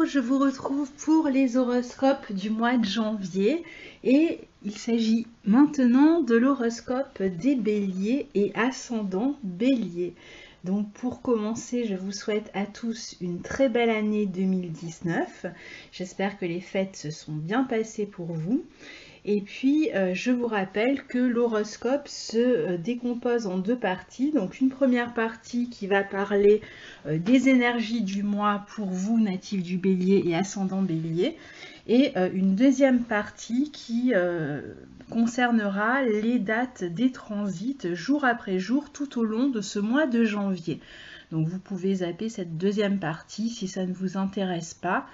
je vous retrouve pour les horoscopes du mois de janvier et il s'agit maintenant de l'horoscope des béliers et ascendant bélier. Donc pour commencer, je vous souhaite à tous une très belle année 2019. J'espère que les fêtes se sont bien passées pour vous. Et puis, je vous rappelle que l'horoscope se décompose en deux parties. Donc, une première partie qui va parler des énergies du mois pour vous, natifs du bélier et ascendant bélier. Et une deuxième partie qui concernera les dates des transits jour après jour tout au long de ce mois de janvier. Donc, vous pouvez zapper cette deuxième partie si ça ne vous intéresse pas.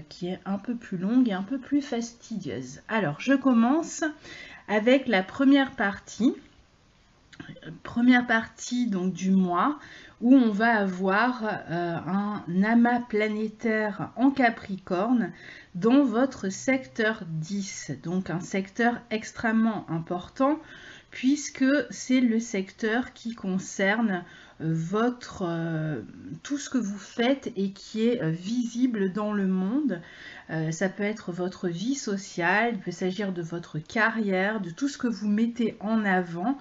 Qui est un peu plus longue et un peu plus fastidieuse. Alors, je commence avec la première partie donc du mois où on va avoir un amas planétaire en Capricorne dans votre secteur 10, donc un secteur extrêmement important puisque c'est le secteur qui concerne tout ce que vous faites et qui est visible dans le monde. Ça peut être votre vie sociale, il peut s'agir de votre carrière, de tout ce que vous mettez en avant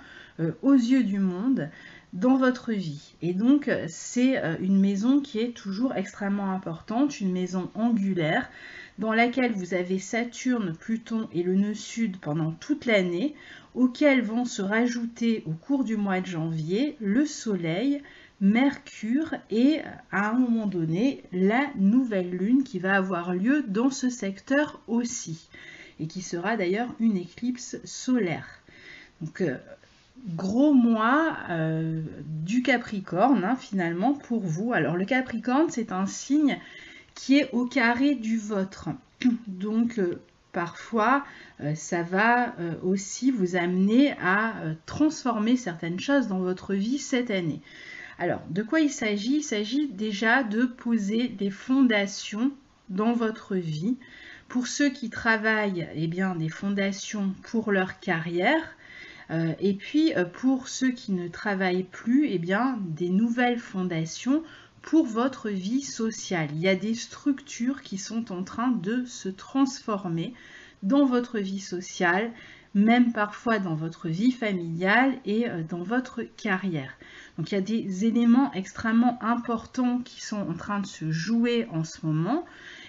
aux yeux du monde dans votre vie. Et donc c'est une maison qui est toujours extrêmement importante, une maison angulaire dans laquelle vous avez Saturne, Pluton et le nœud sud pendant toute l'année, auxquels vont se rajouter au cours du mois de janvier le Soleil, Mercure et à un moment donné la nouvelle lune qui va avoir lieu dans ce secteur aussi et qui sera d'ailleurs une éclipse solaire. Donc gros mois du Capricorne finalement pour vous. Alors le Capricorne c'est un signe qui est au carré du vôtre. Donc parfois ça va aussi vous amener à transformer certaines choses dans votre vie cette année. Alors de quoi il s'agit? Il s'agit déjà de poser des fondations dans votre vie. Pour ceux qui travaillent, eh bien, des fondations pour leur carrière. Et puis pour ceux qui ne travaillent plus, eh bien, des nouvelles fondations pour votre vie sociale. Il y a des structures qui sont en train de se transformer dans votre vie sociale, même parfois dans votre vie familiale et dans votre carrière. Donc il y a des éléments extrêmement importants qui sont en train de se jouer en ce moment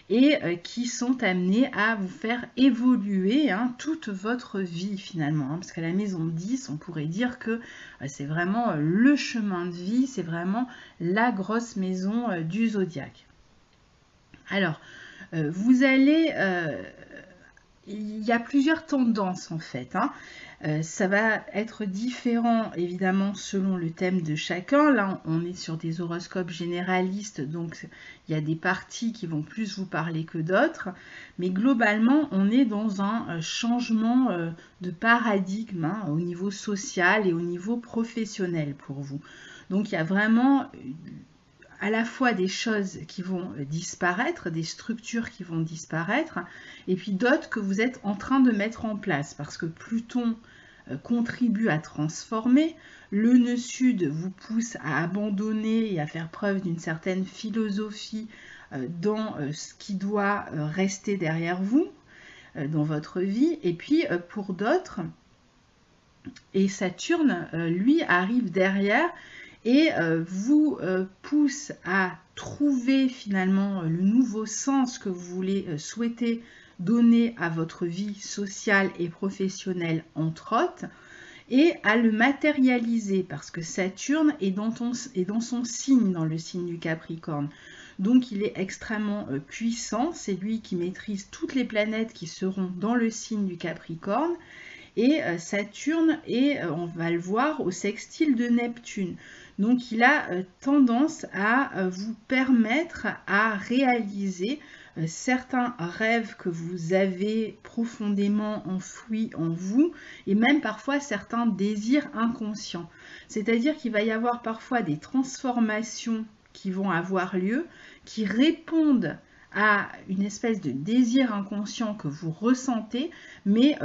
et qui sont amenés à vous faire évoluer toute votre vie finalement. Parce qu'à la maison 10, on pourrait dire que c'est vraiment le chemin de vie, c'est vraiment la grosse maison du zodiaque. Alors, vous allez... il y a plusieurs tendances en fait. Ça va être différent évidemment selon le thème de chacun. Là on est sur des horoscopes généralistes, donc il y a des parties qui vont plus vous parler que d'autres. Mais globalement on est dans un changement de paradigme au niveau social et au niveau professionnel pour vous. Donc il y a vraiment à la fois des choses qui vont disparaître, des structures qui vont disparaître, et puis d'autres que vous êtes en train de mettre en place, parce que Pluton contribue à transformer, le nœud sud vous pousse à abandonner et à faire preuve d'une certaine philosophie dans ce qui doit rester derrière vous, dans votre vie, et puis pour d'autres, et Saturne, lui, arrive derrière, et vous pousse à trouver finalement le nouveau sens que vous voulez souhaiter donner à votre vie sociale et professionnelle entre autres, et à le matérialiser parce que Saturne est dans son signe, dans le signe du Capricorne. Donc il est extrêmement puissant, c'est lui qui maîtrise toutes les planètes qui seront dans le signe du Capricorne. Et Saturne est, on va le voir, au sextile de Neptune. Donc il a tendance à vous permettre à réaliser certains rêves que vous avez profondément enfouis en vous et même parfois certains désirs inconscients. C'est-à-dire qu'il va y avoir parfois des transformations qui vont avoir lieu, qui répondent à une espèce de désir inconscient que vous ressentez, mais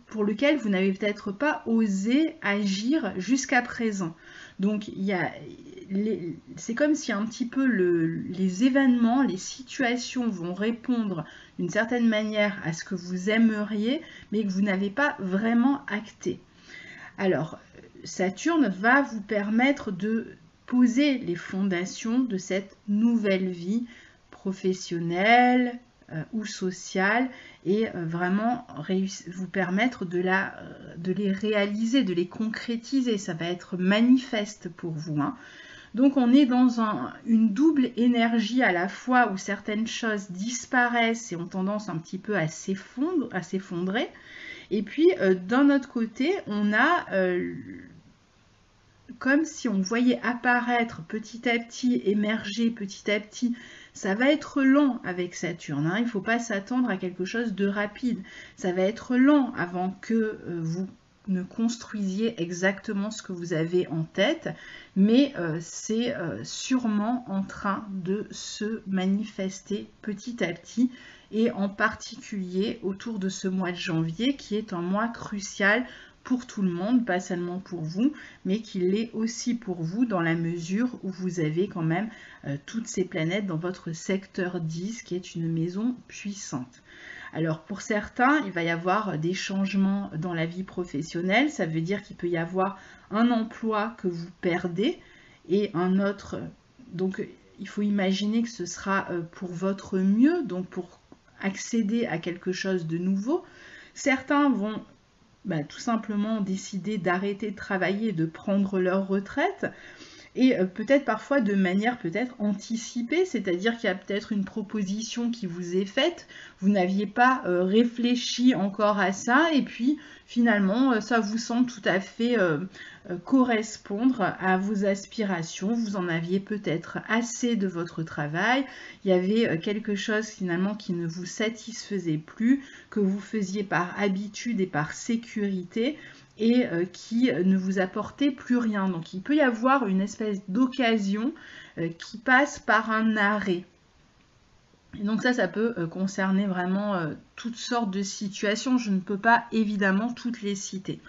pour lequel vous n'avez peut-être pas osé agir jusqu'à présent. Donc c'est comme si un petit peu les événements, les situations vont répondre d'une certaine manière à ce que vous aimeriez, mais que vous n'avez pas vraiment acté. Alors, Saturne va vous permettre de poser les fondations de cette nouvelle vie professionnelle ou sociale et vraiment vous permettre de les réaliser, de les concrétiser. Ça va être manifeste pour vous, hein. Donc on est dans une double énergie à la fois où certaines choses disparaissent et ont tendance un petit peu à s'effondrer. Et puis d'un autre côté, on a comme si on voyait apparaître petit à petit, émerger petit à petit. Ça va être lent avec Saturne, hein. Il ne faut pas s'attendre à quelque chose de rapide. Ça va être lent avant que vous ne construisiez exactement ce que vous avez en tête, mais c'est sûrement en train de se manifester petit à petit, et en particulier autour de ce mois de janvier qui est un mois crucial pour tout le monde, pas seulement pour vous, mais qui l'est aussi pour vous dans la mesure où vous avez quand même toutes ces planètes dans votre secteur 10 qui est une maison puissante. Alors pour certains, il va y avoir des changements dans la vie professionnelle, ça veut dire qu'il peut y avoir un emploi que vous perdez et un autre, donc il faut imaginer que ce sera pour votre mieux, donc pour accéder à quelque chose de nouveau. Certains vont tout simplement décider d'arrêter de travailler et de prendre leur retraite, et peut-être parfois de manière peut-être anticipée, c'est-à-dire qu'il y a peut-être une proposition qui vous est faite, vous n'aviez pas réfléchi encore à ça, et puis finalement ça vous semble tout à fait correspondre à vos aspirations, vous en aviez peut-être assez de votre travail, il y avait quelque chose finalement qui ne vous satisfaisait plus, que vous faisiez par habitude et par sécurité, et qui ne vous apportait plus rien. Donc il peut y avoir une espèce d'occasion qui passe par un arrêt. Et donc ça peut concerner vraiment toutes sortes de situations. Je ne peux pas évidemment toutes les citer.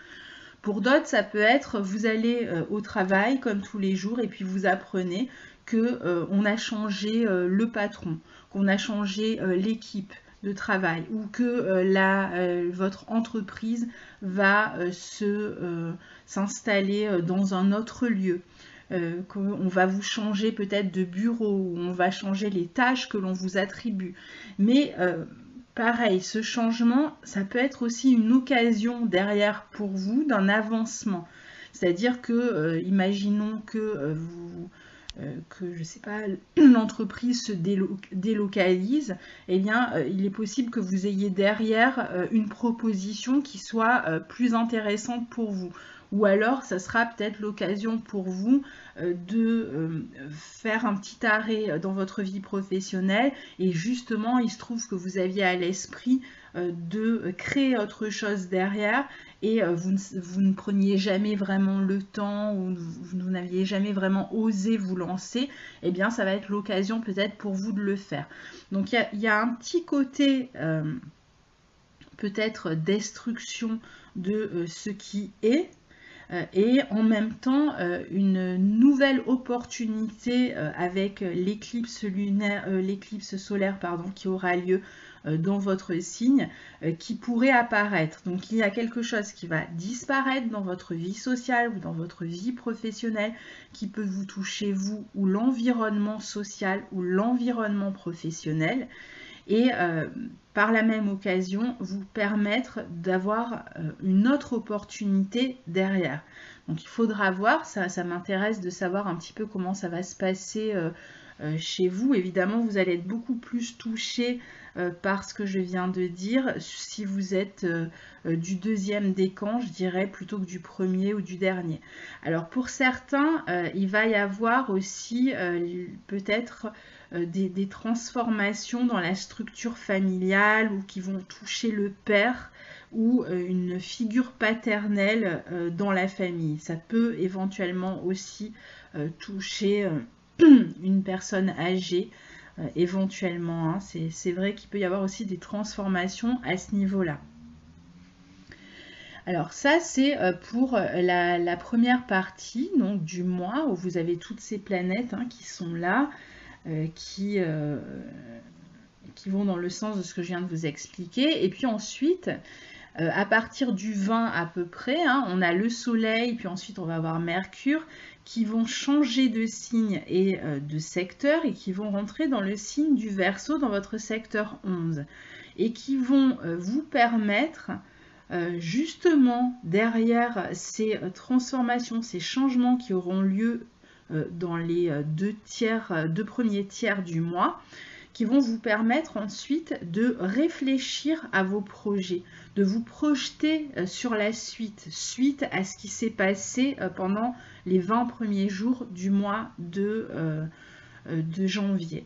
Pour d'autres, ça peut être, vous allez au travail comme tous les jours et puis vous apprenez qu'on a changé le patron, qu'on a changé l'équipe de travail, ou que votre entreprise va s'installer dans un autre lieu, qu'on va vous changer peut-être de bureau, ou on va changer les tâches que l'on vous attribue. Mais pareil, ce changement, ça peut être aussi une occasion derrière pour vous d'un avancement. C'est-à-dire que, imaginons que je sais pas, l'entreprise se délocalise, eh bien, il est possible que vous ayez derrière une proposition qui soit plus intéressante pour vous. Ou alors, ça sera peut-être l'occasion pour vous de faire un petit arrêt dans votre vie professionnelle, et justement, il se trouve que vous aviez à l'esprit de créer autre chose derrière, et vous ne preniez jamais vraiment le temps, ou vous n'aviez jamais vraiment osé vous lancer, eh bien ça va être l'occasion peut-être pour vous de le faire. Donc il y a un petit côté peut-être destruction de ce qui est, et en même temps une nouvelle opportunité avec l'éclipse lunaire, l'éclipse solaire pardon, qui aura lieu dans votre signe, qui pourrait apparaître. Donc il y a quelque chose qui va disparaître dans votre vie sociale ou dans votre vie professionnelle, qui peut vous toucher vous, ou l'environnement social ou l'environnement professionnel, et par la même occasion vous permettre d'avoir une autre opportunité derrière. Donc il faudra voir, ça m'intéresse de savoir un petit peu comment ça va se passer chez vous. Évidemment, vous allez être beaucoup plus touché par ce que je viens de dire si vous êtes du deuxième décan, je dirais, plutôt que du premier ou du dernier. Alors pour certains, il va y avoir aussi peut-être des transformations dans la structure familiale, ou qui vont toucher le père ou une figure paternelle dans la famille. Ça peut éventuellement aussi toucher une personne âgée, éventuellement, hein. C'est vrai qu'il peut y avoir aussi des transformations à ce niveau-là. Alors ça, c'est pour la première partie donc, du mois où vous avez toutes ces planètes qui sont là, qui vont dans le sens de ce que je viens de vous expliquer. Et puis ensuite, à partir du 20 à peu près, on a le Soleil, puis ensuite on va avoir Mercure, qui vont changer de signe et de secteur et qui vont rentrer dans le signe du Verseau, dans votre secteur 11, et qui vont vous permettre justement derrière ces transformations, ces changements qui auront lieu dans les deux premiers tiers du mois, qui vont vous permettre ensuite de réfléchir à vos projets, de vous projeter sur la suite à ce qui s'est passé pendant les 20 premiers jours du mois de janvier.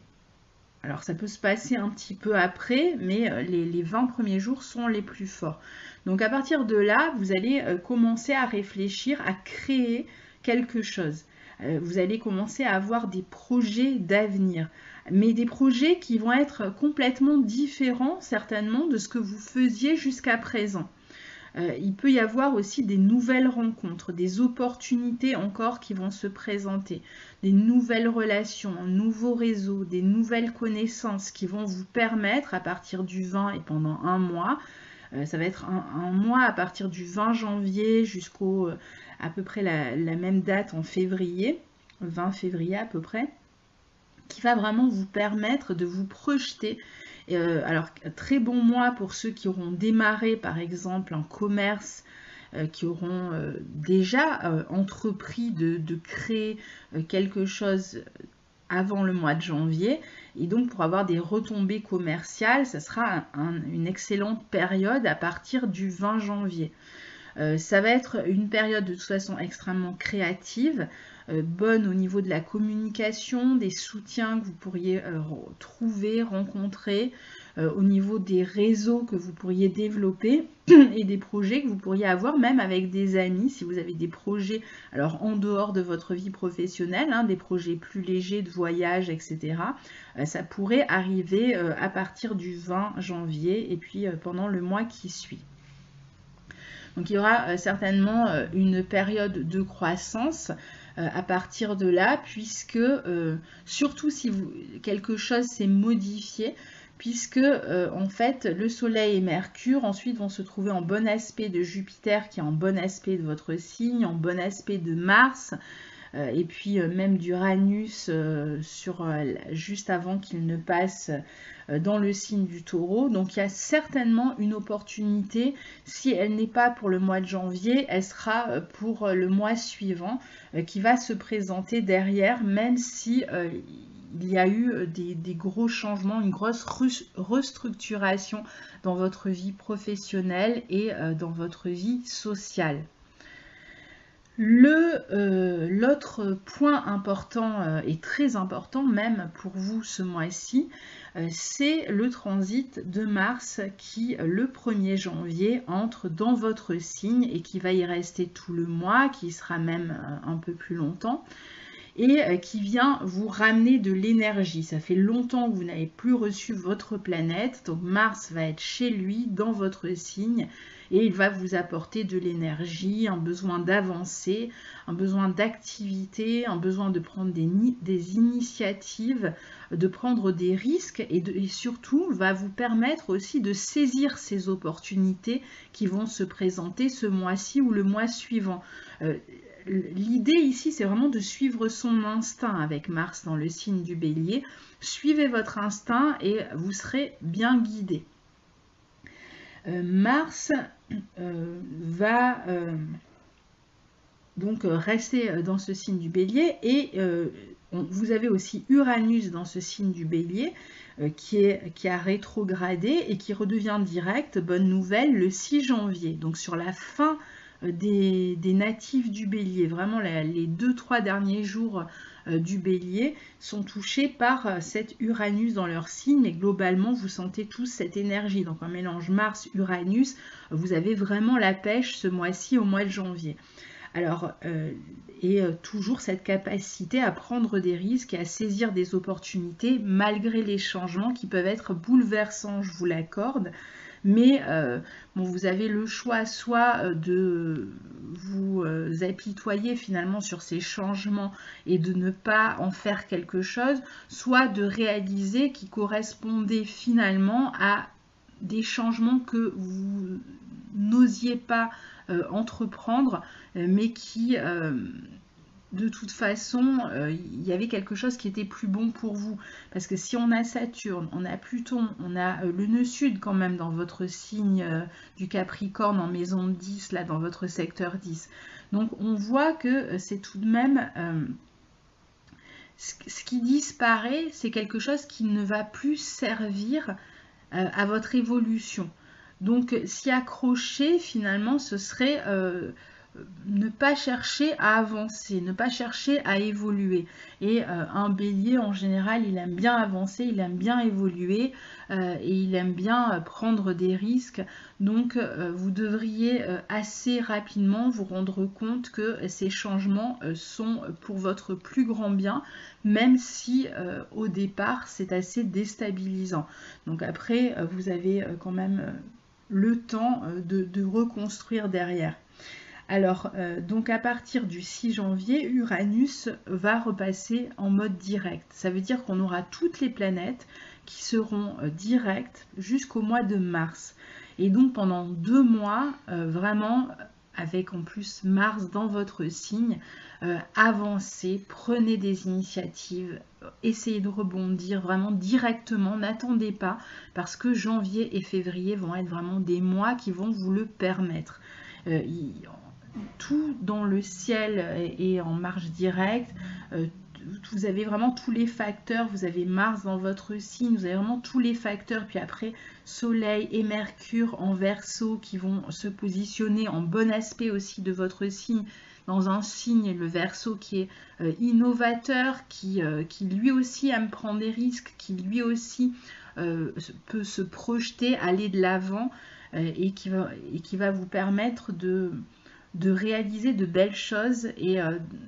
Alors ça peut se passer un petit peu après, mais les 20 premiers jours sont les plus forts. Donc à partir de là, vous allez commencer à réfléchir, à créer quelque chose. Vous allez commencer à avoir des projets d'avenir, mais des projets qui vont être complètement différents certainement de ce que vous faisiez jusqu'à présent. Il peut y avoir aussi des nouvelles rencontres, des opportunités encore qui vont se présenter, des nouvelles relations, un nouveau réseau, des nouvelles connaissances qui vont vous permettre à partir du 20 et pendant un mois, ça va être un mois à partir du 20 janvier jusqu'au à peu près la même date en février, 20 février à peu près, qui va vraiment vous permettre de vous projeter. Alors, très bon mois pour ceux qui auront démarré, par exemple, un commerce, qui auront déjà entrepris de créer quelque chose avant le mois de janvier. Et donc, pour avoir des retombées commerciales, ça sera une excellente période à partir du 20 janvier. Ça va être une période de toute façon extrêmement créative, bonne au niveau de la communication, des soutiens que vous pourriez trouver, rencontrer, au niveau des réseaux que vous pourriez développer et des projets que vous pourriez avoir même avec des amis si vous avez des projets alors en dehors de votre vie professionnelle, des projets plus légers de voyage, etc. Ça pourrait arriver à partir du 20 janvier et puis pendant le mois qui suit. Donc il y aura certainement une période de croissance à partir de là, puisque surtout si quelque chose s'est modifié, puisque en fait le Soleil et Mercure ensuite vont se trouver en bon aspect de Jupiter qui est en bon aspect de votre signe, en bon aspect de Mars, et puis même d'Uranus juste avant qu'il ne passe dans le signe du Taureau. Donc il y a certainement une opportunité, si elle n'est pas pour le mois de janvier, elle sera pour le mois suivant qui va se présenter derrière, même si il y a eu des gros changements, une grosse restructuration dans votre vie professionnelle et dans votre vie sociale. L'autre point important et très important même pour vous ce mois-ci, c'est le transit de Mars qui, le 1er janvier, entre dans votre signe et qui va y rester tout le mois, qui sera même un peu plus longtemps, et qui vient vous ramener de l'énergie. Ça fait longtemps que vous n'avez plus reçu votre planète, donc Mars va être chez lui, dans votre signe, et il va vous apporter de l'énergie, un besoin d'avancer, un besoin d'activité, un besoin de prendre des initiatives, de prendre des risques et surtout va vous permettre aussi de saisir ces opportunités qui vont se présenter ce mois-ci ou le mois suivant. L'idée ici, c'est vraiment de suivre son instinct avec Mars dans le signe du Bélier. Suivez votre instinct et vous serez bien guidé. Mars va donc rester dans ce signe du Bélier et vous avez aussi Uranus dans ce signe du Bélier qui a rétrogradé et qui redevient direct, bonne nouvelle, le 6 janvier. Donc sur la fin des natifs du Bélier, vraiment les 2-3 derniers jours du Bélier sont touchés par cet Uranus dans leur signe, mais globalement vous sentez tous cette énergie. Donc un mélange Mars-Uranus, vous avez vraiment la pêche ce mois-ci au mois de janvier. Alors, toujours cette capacité à prendre des risques et à saisir des opportunités malgré les changements qui peuvent être bouleversants, je vous l'accorde, Mais bon, vous avez le choix soit de vous apitoyer finalement sur ces changements et de ne pas en faire quelque chose, soit de réaliser qu'ils correspondaient finalement à des changements que vous n'osiez pas entreprendre, mais qui de toute façon, il y avait quelque chose qui était plus bon pour vous. Parce que si on a Saturne, on a Pluton, on a le nœud sud quand même dans votre signe du Capricorne en maison 10, là dans votre secteur 10. Donc on voit que c'est tout de même... ce qui disparaît, c'est quelque chose qui ne va plus servir à votre évolution. Donc s'y accrocher, finalement, ce serait... ne pas chercher à avancer, ne pas chercher à évoluer. Et un bélier, en général, il aime bien avancer, il aime bien évoluer et il aime bien prendre des risques. Donc, vous devriez assez rapidement vous rendre compte que ces changements sont pour votre plus grand bien, même si au départ, c'est assez déstabilisant. Donc après, vous avez quand même le temps de reconstruire derrière. Alors, donc à partir du 6 janvier, Uranus va repasser en mode direct. Ça veut dire qu'on aura toutes les planètes qui seront directes jusqu'au mois de mars. Et donc pendant 2 mois, vraiment, avec en plus Mars dans votre signe, avancez, prenez des initiatives, essayez de rebondir vraiment directement, n'attendez pas, parce que janvier et février vont être vraiment des mois qui vont vous le permettre. Tout dans le ciel est en marche directe, vous avez vraiment tous les facteurs, vous avez Mars dans votre signe, vous avez vraiment tous les facteurs, puis après Soleil et Mercure en Verseau qui vont se positionner en bon aspect aussi de votre signe, dans un signe, le Verseau qui est innovateur, qui lui aussi aime prendre des risques, qui lui aussi peut se projeter, aller de l'avant et qui va vous permettre de réaliser de belles choses et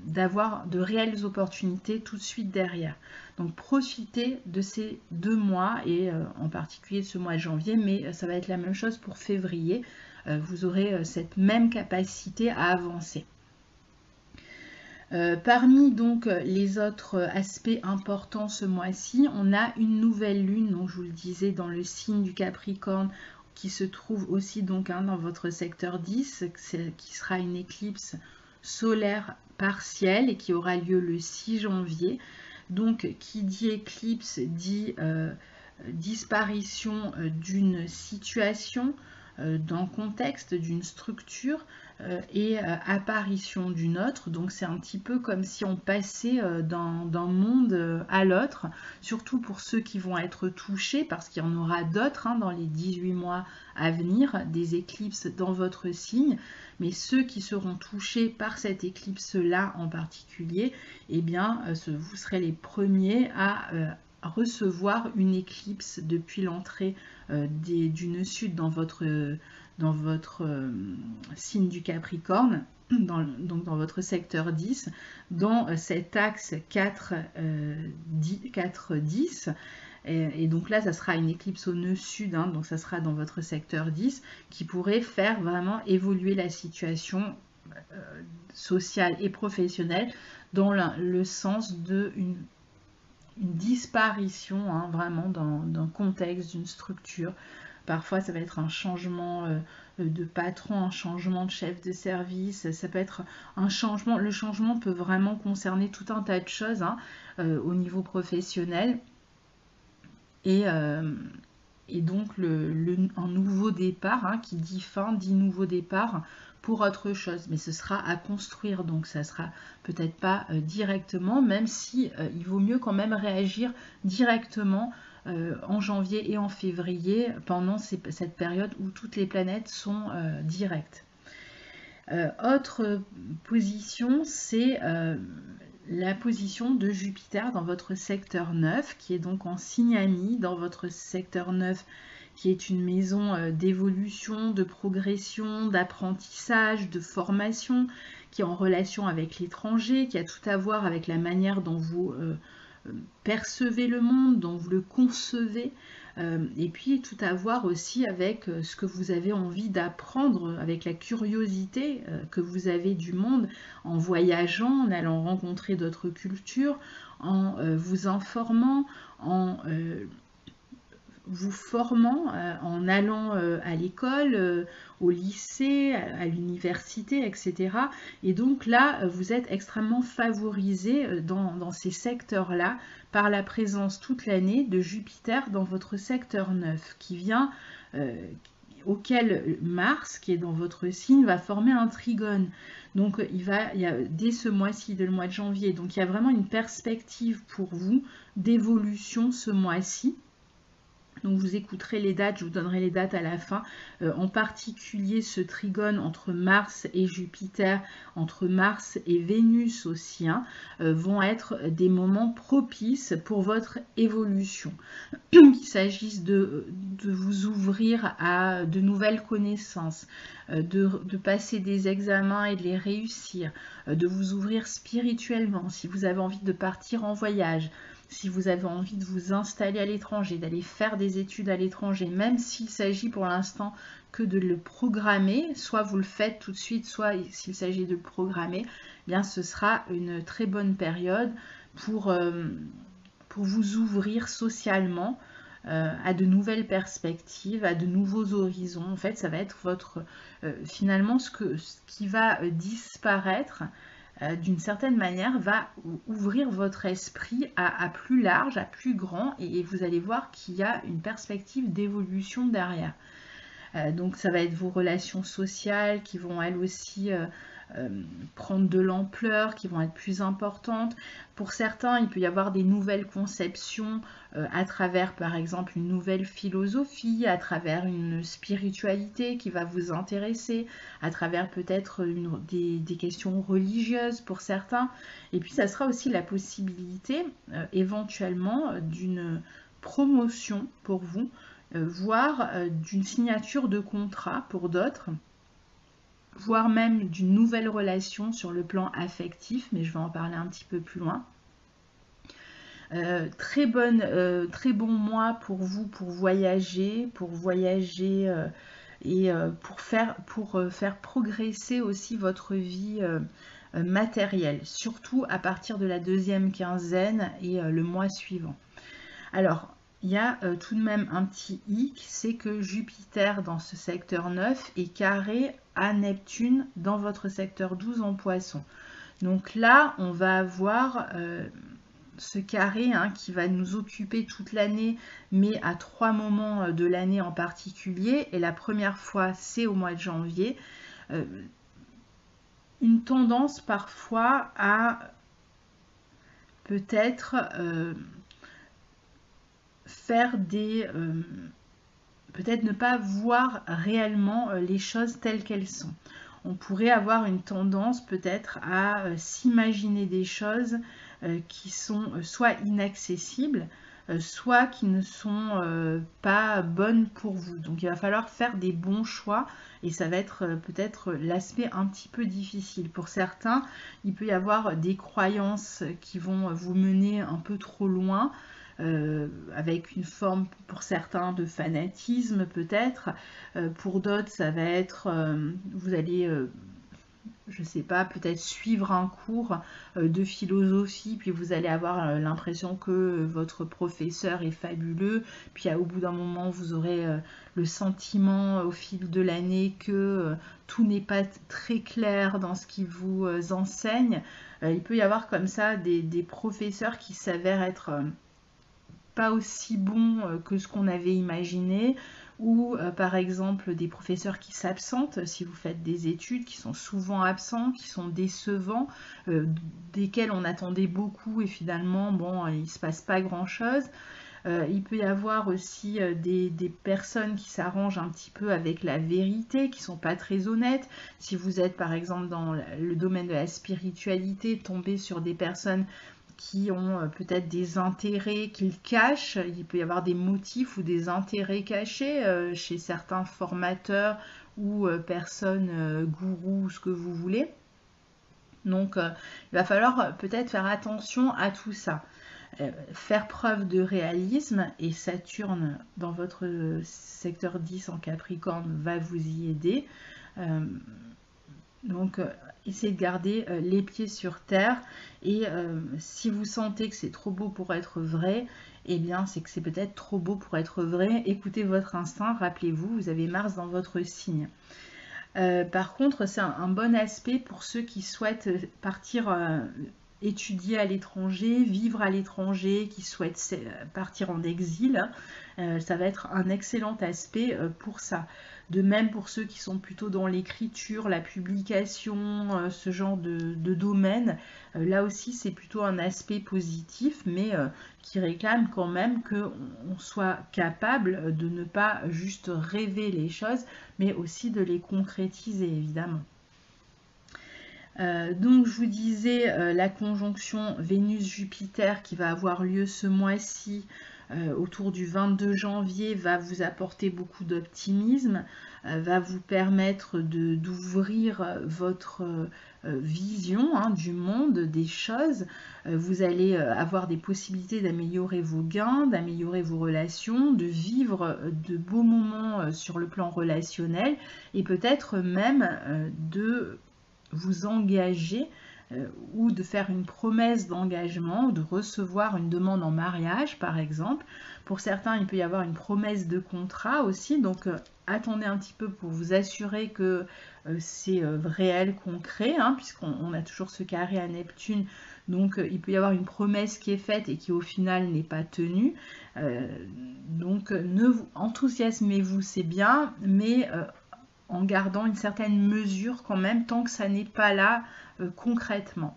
d'avoir de réelles opportunités tout de suite derrière. Donc profitez de ces 2 mois et en particulier de ce mois de janvier, mais ça va être la même chose pour février. Vous aurez cette même capacité à avancer. Parmi donc les autres aspects importants ce mois-ci, on a une nouvelle lune, donc je vous le disais, dans le signe du Capricorne, qui se trouve aussi donc dans votre secteur 10, qui sera une éclipse solaire partielle et qui aura lieu le 6 janvier. Donc qui dit éclipse dit disparition d'une situation, d'un contexte, d'une structure et apparition d'une autre. Donc c'est un petit peu comme si on passait d'un monde à l'autre, surtout pour ceux qui vont être touchés, parce qu'il y en aura d'autres dans les 18 mois à venir, des éclipses dans votre signe. Mais ceux qui seront touchés par cette éclipse-là en particulier, eh bien, vous serez les premiers à recevoir une éclipse depuis l'entrée du nœud sud dans votre signe du Capricorne, donc dans votre secteur 10, dans cet axe 4-10. Et donc là, ça sera une éclipse au nœud sud, donc ça sera dans votre secteur 10, qui pourrait faire vraiment évoluer la situation sociale et professionnelle dans le sens d'une disparition vraiment d'un contexte, d'une structure. Parfois, ça va être un changement de patron, un changement de chef de service, ça peut être un changement. Le changement peut vraiment concerner tout un tas de choses au niveau professionnel. Et donc, un nouveau départ, qui dit fin, dit nouveau départ pour autre chose. Mais ce sera à construire, donc ça sera peut-être pas directement, même si il vaut mieux quand même réagir directement en janvier et en février, pendant cette période où toutes les planètes sont directes. Autre position, c'est la position de Jupiter dans votre secteur 9, qui est donc en signe ami, dans votre secteur 9, qui est une maison d'évolution, de progression, d'apprentissage, de formation, qui est en relation avec l'étranger, qui a tout à voir avec la manière dont vous percevez le monde, dont vous le concevez, Et puis tout à voir aussi avec ce que vous avez envie d'apprendre, avec la curiosité que vous avez du monde, en voyageant, en allant rencontrer d'autres cultures, en vous informant, en vous formant, en allant à l'école, au lycée, à l'université, etc. Et donc là, vous êtes extrêmement favorisé dans ces secteurs-là par la présence toute l'année de Jupiter dans votre secteur 9 qui vient, auquel Mars, qui est dans votre signe, va former un trigone. Donc il y a dès ce mois-ci, dès le mois de janvier, donc il y a vraiment une perspective pour vous d'évolution ce mois-ci. Donc vous écouterez les dates, je vous donnerai les dates à la fin. En particulier ce trigone entre Mars et Jupiter, entre Mars et Vénus aussi, vont être des moments propices pour votre évolution. Qu'il s'agisse de vous ouvrir à de nouvelles connaissances, de passer des examens et de les réussir, de vous ouvrir spirituellement, si vous avez envie de partir en voyage, si vous avez envie de vous installer à l'étranger, d'aller faire des études à l'étranger, même s'il s'agit pour l'instant que de le programmer, soit vous le faites tout de suite, soit s'il s'agit de le programmer, eh bien ce sera une très bonne période pour vous ouvrir socialement à de nouvelles perspectives, à de nouveaux horizons. En fait, ça va être votre finalement ce qui va disparaître d'une certaine manière, va ouvrir votre esprit à plus large, à plus grand, et vous allez voir qu'il y a une perspective d'évolution derrière. Donc ça va être vos relations sociales qui vont elles aussi prendre de l'ampleur, qui vont être plus importantes. Pour certains, il peut y avoir des nouvelles conceptions à travers par exemple une nouvelle philosophie, à travers une spiritualité qui va vous intéresser, à travers peut-être des questions religieuses pour certains. Et puis ça sera aussi la possibilité éventuellement d'une promotion pour vous, voire d'une signature de contrat pour d'autres, voire même d'une nouvelle relation sur le plan affectif, mais je vais en parler un petit peu plus loin. Très bon mois pour vous pour voyager et pour faire progresser aussi votre vie matérielle, surtout à partir de la deuxième quinzaine et le mois suivant. Alors, il y a tout de même un petit hic, c'est que Jupiter dans ce secteur 9 est carré à Neptune dans votre secteur 12 en Poisson. Donc là, on va avoir ce carré qui va nous occuper toute l'année, mais à 3 moments de l'année en particulier. Et la première fois, c'est au mois de janvier. Une tendance parfois à peut-être faire peut-être ne pas voir réellement les choses telles qu'elles sont. On pourrait avoir une tendance peut-être à s'imaginer des choses qui sont soit inaccessibles, soit qui ne sont pas bonnes pour vous. Donc il va falloir faire des bons choix et ça va être peut-être l'aspect un petit peu difficile. Pour certains, il peut y avoir des croyances qui vont vous mener un peu trop loin, avec une forme pour certains de fanatisme peut-être, pour d'autres ça va être, vous allez je sais pas, peut-être suivre un cours de philosophie, puis vous allez avoir l'impression que votre professeur est fabuleux, puis au bout d'un moment vous aurez le sentiment au fil de l'année que tout n'est pas très clair dans ce qu'il vous enseigne. Il peut y avoir comme ça des professeurs qui s'avèrent être pas aussi bons que ce qu'on avait imaginé, ou par exemple des professeurs qui s'absentent si vous faites des études, qui sont souvent absents, qui sont décevants, desquels on attendait beaucoup et finalement bon, il ne se passe pas grand chose. Il peut y avoir aussi des personnes qui s'arrangent un petit peu avec la vérité, qui ne sont pas très honnêtes. Si vous êtes par exemple dans le domaine de la spiritualité, tombez sur des personnes qui ont peut-être des intérêts qu'ils cachent. Il peut y avoir des motifs ou des intérêts cachés chez certains formateurs ou personnes gourous, ce que vous voulez. Donc il va falloir peut-être faire attention à tout ça. faire preuve de réalisme, et Saturne dans votre secteur 10 en Capricorne va vous y aider. Donc essayez de garder les pieds sur terre, et si vous sentez que c'est trop beau pour être vrai, eh bien c'est que c'est peut-être trop beau pour être vrai. Écoutez votre instinct, rappelez-vous, vous avez Mars dans votre signe. Par contre, c'est un bon aspect pour ceux qui souhaitent partir étudier à l'étranger, vivre à l'étranger, qui souhaitent partir en exil. Ça va être un excellent aspect pour ça. De même pour ceux qui sont plutôt dans l'écriture, la publication, ce genre de domaine. Là aussi, c'est plutôt un aspect positif, mais qui réclame quand même qu'on soit capable de ne pas juste rêver les choses, mais aussi de les concrétiser, évidemment. Donc je vous disais la conjonction Vénus-Jupiter qui va avoir lieu ce mois-ci autour du 22 janvier va vous apporter beaucoup d'optimisme, va vous permettre d'ouvrir votre vision du monde, des choses. Vous allez avoir des possibilités d'améliorer vos gains, d'améliorer vos relations, de vivre de beaux moments sur le plan relationnel, et peut-être même de vous engager ou de faire une promesse d'engagement, de recevoir une demande en mariage par exemple. Pour certains, il peut y avoir une promesse de contrat aussi, donc attendez un petit peu pour vous assurer que c'est réel, concret, puisqu'on a toujours ce carré à Neptune, donc il peut y avoir une promesse qui est faite et qui au final n'est pas tenue. Donc enthousiasmez-vous, c'est bien, mais en gardant une certaine mesure quand même, tant que ça n'est pas là concrètement.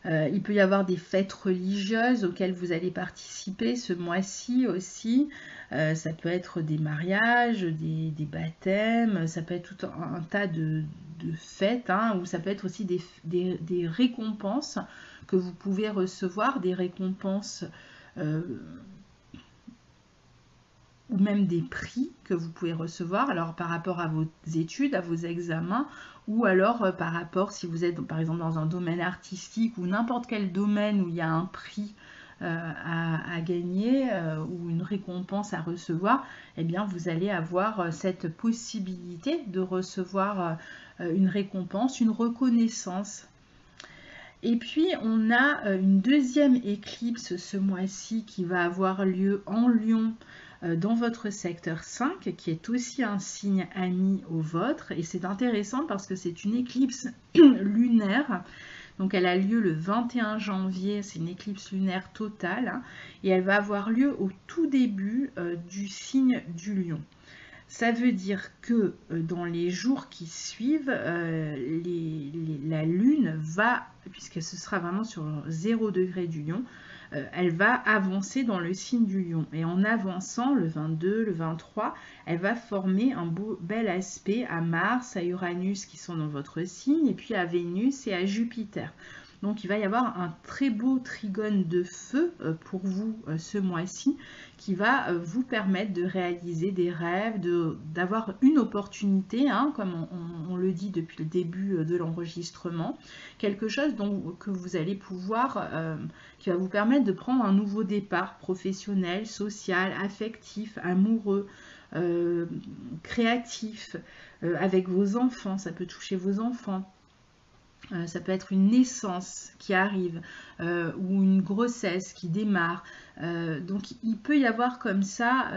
Il peut y avoir des fêtes religieuses auxquelles vous allez participer ce mois-ci aussi. Ça peut être des mariages, des baptêmes, ça peut être tout un tas de fêtes, ou ça peut être aussi des récompenses que vous pouvez recevoir, des récompenses ou même des prix que vous pouvez recevoir, alors par rapport à vos études, à vos examens, ou alors par rapport, si vous êtes par exemple dans un domaine artistique ou n'importe quel domaine où il y a un prix à gagner ou une récompense à recevoir, eh bien vous allez avoir cette possibilité de recevoir une récompense, une reconnaissance. Et puis on a une deuxième éclipse ce mois-ci qui va avoir lieu en Lion, dans votre secteur 5, qui est aussi un signe ami au vôtre, et c'est intéressant parce que c'est une éclipse lunaire, donc elle a lieu le 21 janvier, c'est une éclipse lunaire totale, et elle va avoir lieu au tout début du signe du Lion. Ça veut dire que dans les jours qui suivent, la Lune va, puisque ce sera vraiment sur 0 degré du Lion, elle va avancer dans le signe du Lion. Et en avançant, le 22, le 23, elle va former un bel aspect à Mars, à Uranus qui sont dans votre signe, et puis à Vénus et à Jupiter. Donc il va y avoir un très beau trigone de feu pour vous ce mois-ci, qui va vous permettre de réaliser des rêves, d'avoir une opportunité, comme on le dit depuis le début de l'enregistrement, quelque chose que vous allez pouvoir, qui va vous permettre de prendre un nouveau départ professionnel, social, affectif, amoureux, créatif, avec vos enfants, ça peut toucher vos enfants. Ça peut être une naissance qui arrive ou une grossesse qui démarre. Donc il peut y avoir comme ça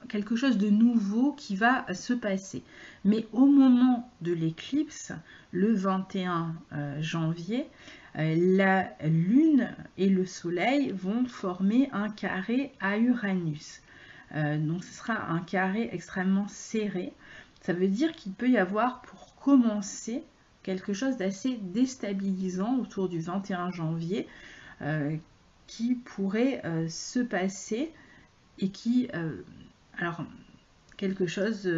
quelque chose de nouveau qui va se passer. Mais au moment de l'éclipse, le 21 janvier, la Lune et le Soleil vont former un carré à Uranus. Donc ce sera un carré extrêmement serré. Ça veut dire qu'il peut y avoir pour commencer quelque chose d'assez déstabilisant autour du 21 janvier qui pourrait se passer et qui, alors quelque chose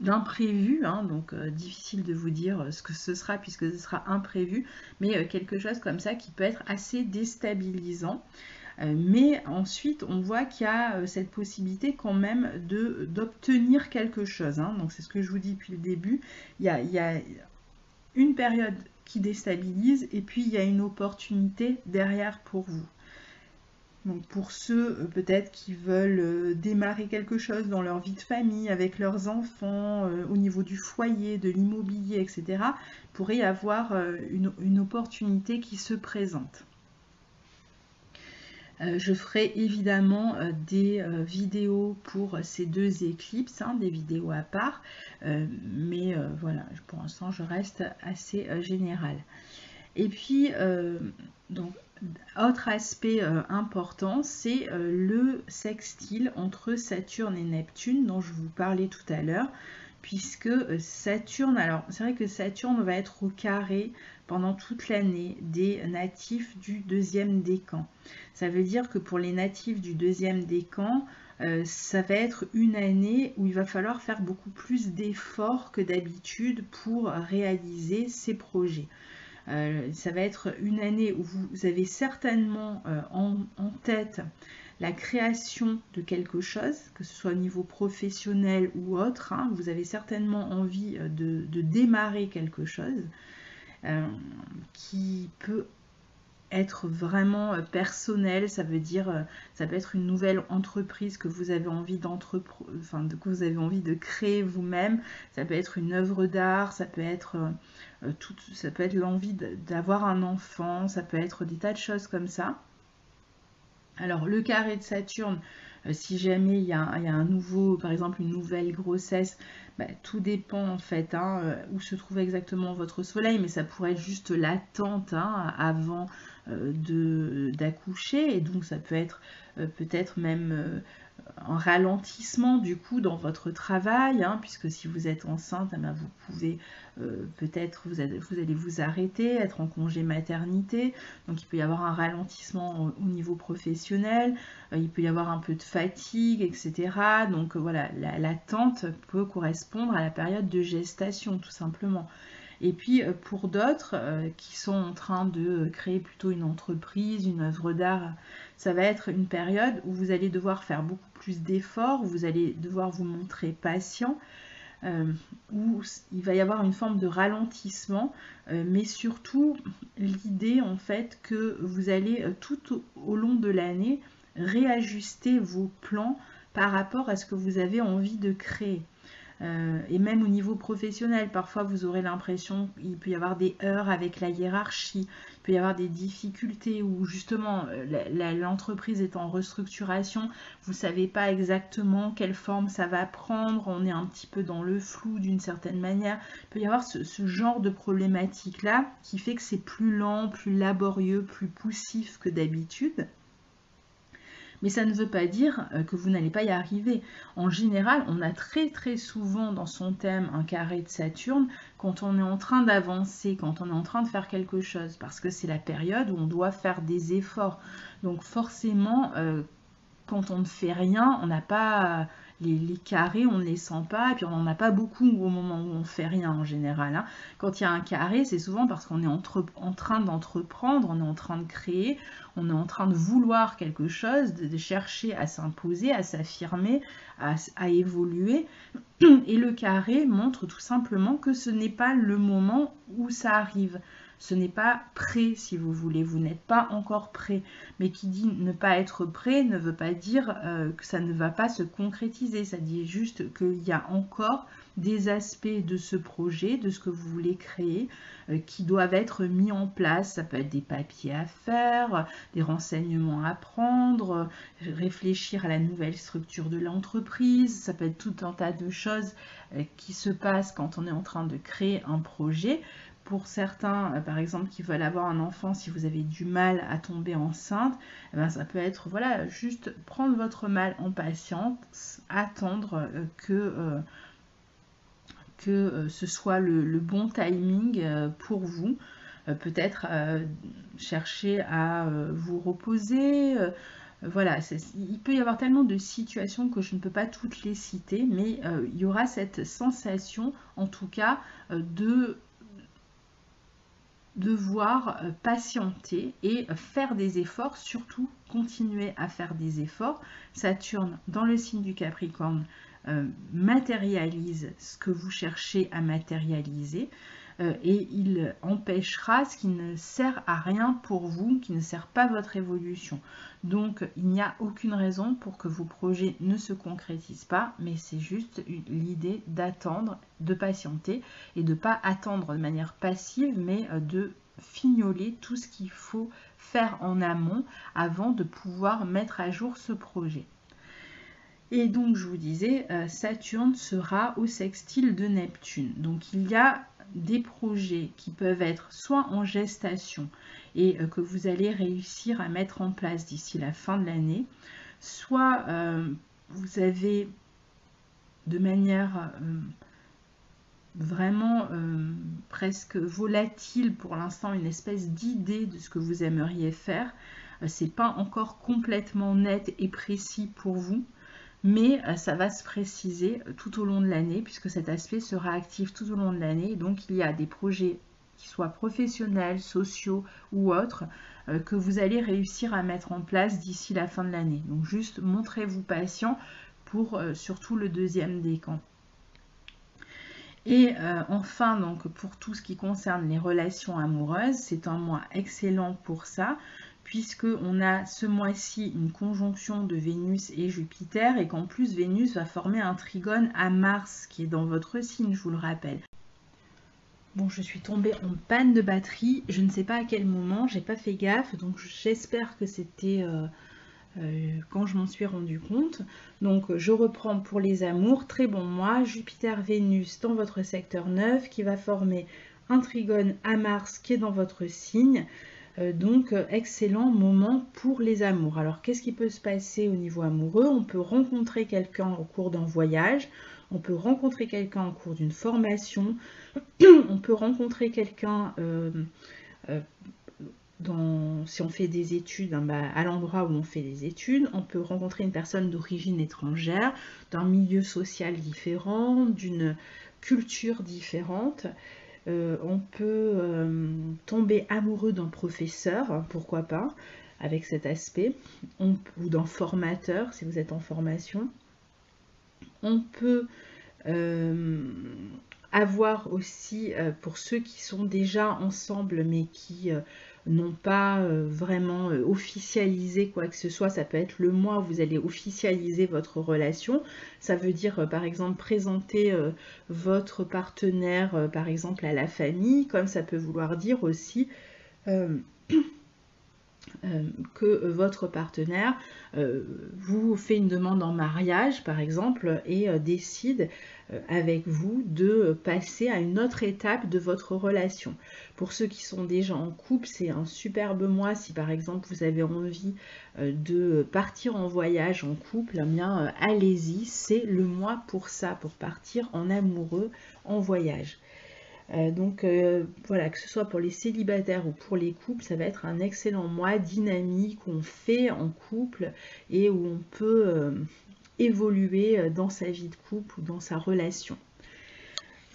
d'imprévu, donc difficile de vous dire ce que ce sera puisque ce sera imprévu, mais quelque chose comme ça qui peut être assez déstabilisant. Mais ensuite, on voit qu'il y a cette possibilité quand même d'obtenir quelque chose. Donc c'est ce que je vous dis depuis le début. Il y a une période qui déstabilise, et puis il y a une opportunité derrière pour vous. Donc pour ceux peut-être qui veulent démarrer quelque chose dans leur vie de famille, avec leurs enfants, au niveau du foyer, de l'immobilier, etc., il pourrait y avoir une opportunité qui se présente. Je ferai évidemment des vidéos pour ces deux éclipses, des vidéos à part, mais voilà, pour l'instant je reste assez générale. Et puis, donc, autre aspect important, c'est le sextile entre Saturne et Neptune dont je vous parlais tout à l'heure, puisque Saturne, alors c'est vrai que Saturne va être au carré pendant toute l'année des natifs du deuxième décan. Ça veut dire que pour les natifs du deuxième décan, ça va être une année où il va falloir faire beaucoup plus d'efforts que d'habitude pour réaliser ces projets. Ça va être une année où vous avez certainement en tête la création de quelque chose, que ce soit au niveau professionnel ou autre. Vous avez certainement envie de démarrer quelque chose qui peut être vraiment personnel. Ça veut dire, ça peut être une nouvelle entreprise que vous avez envie que vous avez envie de créer vous-même. Ça peut être une œuvre d'art, ça peut être l'envie d'avoir un enfant, ça peut être des tas de choses comme ça. Alors le carré de Saturne, si jamais il y a un nouveau, par exemple une nouvelle grossesse, tout dépend en fait où se trouve exactement votre soleil, mais ça pourrait être juste l'attente avant d'accoucher, et donc ça peut être peut-être même un ralentissement du coup dans votre travail, puisque si vous êtes enceinte, vous pouvez peut-être vous allez vous arrêter, être en congé maternité, donc il peut y avoir un ralentissement au niveau professionnel, il peut y avoir un peu de fatigue, etc. Donc voilà, l'attente peut correspondre à la période de gestation tout simplement. Et puis pour d'autres qui sont en train de créer plutôt une entreprise, une œuvre d'art, ça va être une période où vous allez devoir faire beaucoup plus d'efforts, où vous allez devoir vous montrer patient, où il va y avoir une forme de ralentissement, mais surtout l'idée en fait que vous allez tout au long de l'année réajuster vos plans par rapport à ce que vous avez envie de créer. Et même au niveau professionnel, parfois vous aurez l'impression qu'il peut y avoir des heurts avec la hiérarchie, il peut y avoir des difficultés où justement l'entreprise est en restructuration, vous ne savez pas exactement quelle forme ça va prendre, on est un petit peu dans le flou d'une certaine manière. Il peut y avoir ce genre de problématique là qui fait que c'est plus lent, plus laborieux, plus poussif que d'habitude. Mais ça ne veut pas dire que vous n'allez pas y arriver. En général, on a très souvent dans son thème un carré de Saturne quand on est en train d'avancer, quand on est en train de faire quelque chose, parce que c'est la période où on doit faire des efforts. Donc forcément, quand on ne fait rien, on n'a pas les carrés, on ne les sent pas, et puis on n'en a pas beaucoup au moment où on ne fait rien en général. Quand il y a un carré, c'est souvent parce qu'on est en train d'entreprendre, on est en train de créer, on est en train de vouloir quelque chose, de chercher à s'imposer, à s'affirmer, à évoluer. Et le carré montre tout simplement que ce n'est pas le moment où ça arrive. Ce n'est pas prêt, si vous voulez, vous n'êtes pas encore prêt. Mais qui dit ne pas être prêt ne veut pas dire que ça ne va pas se concrétiser. Ça dit juste qu'il y a encore des aspects de ce projet, de ce que vous voulez créer, qui doivent être mis en place. Ça peut être des papiers à faire, des renseignements à prendre, réfléchir à la nouvelle structure de l'entreprise. Ça peut être tout un tas de choses qui se passent quand on est en train de créer un projet. Pour certains, par exemple, qui veulent avoir un enfant, si vous avez du mal à tomber enceinte, ça peut être, voilà, juste prendre votre mal en patience, attendre que ce soit le bon timing pour vous. Peut-être chercher à vous reposer. Voilà, il peut y avoir tellement de situations que je ne peux pas toutes les citer, mais il y aura cette sensation, en tout cas, de devoir patienter et faire des efforts, surtout continuer à faire des efforts. Saturne, dans le signe du Capricorne, matérialise ce que vous cherchez à matérialiser. et il empêchera ce qui ne sert à rien pour vous, qui ne sert pas votre évolution. Donc il n'y a aucune raison pour que vos projets ne se concrétisent pas, mais c'est juste l'idée d'attendre, de patienter et de ne pas attendre de manière passive, mais de fignoler tout ce qu'il faut faire en amont avant de pouvoir mettre à jour ce projet. Et donc je vous disais, Saturne sera au sextile de Neptune. Donc il y a des projets qui peuvent être soit en gestation et que vous allez réussir à mettre en place d'ici la fin de l'année, soit vous avez de manière vraiment presque volatile pour l'instant une espèce d'idée de ce que vous aimeriez faire. C'est pas encore complètement net et précis pour vous, mais ça va se préciser tout au long de l'année puisque cet aspect sera actif tout au long de l'année. Donc il y a des projets qui soient professionnels, sociaux ou autres que vous allez réussir à mettre en place d'ici la fin de l'année. Donc juste montrez-vous patient pour surtout le deuxième décan. Et enfin, donc pour tout ce qui concerne les relations amoureuses, c'est un mois excellent pour ça, puisqu'on a ce mois-ci une conjonction de Vénus et Jupiter, et qu'en plus Vénus va former un trigone à Mars, qui est dans votre signe, je vous le rappelle. Bon, je suis tombée en panne de batterie, je ne sais pas à quel moment, j'ai pas fait gaffe, donc j'espère que c'était... quand je m'en suis rendu compte. Donc je reprends pour les amours, très bon mois, Jupiter-Vénus dans votre secteur 9 qui va former un trigone à Mars qui est dans votre signe. Donc excellent moment pour les amours. Alors qu'est-ce qui peut se passer au niveau amoureux? On peut rencontrer quelqu'un au cours d'un voyage, on peut rencontrer quelqu'un au cours d'une formation, on peut rencontrer quelqu'un si on fait des études, à l'endroit où on fait des études, on peut rencontrer une personne d'origine étrangère, d'un milieu social différent, d'une culture différente. On peut tomber amoureux d'un professeur, pourquoi pas, avec cet aspect, ou d'un formateur, si vous êtes en formation. On peut avoir aussi, pour ceux qui sont déjà ensemble, mais qui n'ont pas vraiment officialisé quoi que ce soit, ça peut être le mois où vous allez officialiser votre relation. Ça veut dire par exemple présenter votre partenaire par exemple à la famille, comme ça peut vouloir dire aussi que votre partenaire vous fait une demande en mariage par exemple et décide avec vous de passer à une autre étape de votre relation. Pour ceux qui sont déjà en couple, c'est un superbe mois si par exemple vous avez envie de partir en voyage en couple, eh bien allez-y, c'est le mois pour ça, pour partir en amoureux en voyage. Donc voilà, que ce soit pour les célibataires ou pour les couples, ça va être un excellent mois dynamique, on fait en couple et où on peut évoluer dans sa vie de couple ou dans sa relation.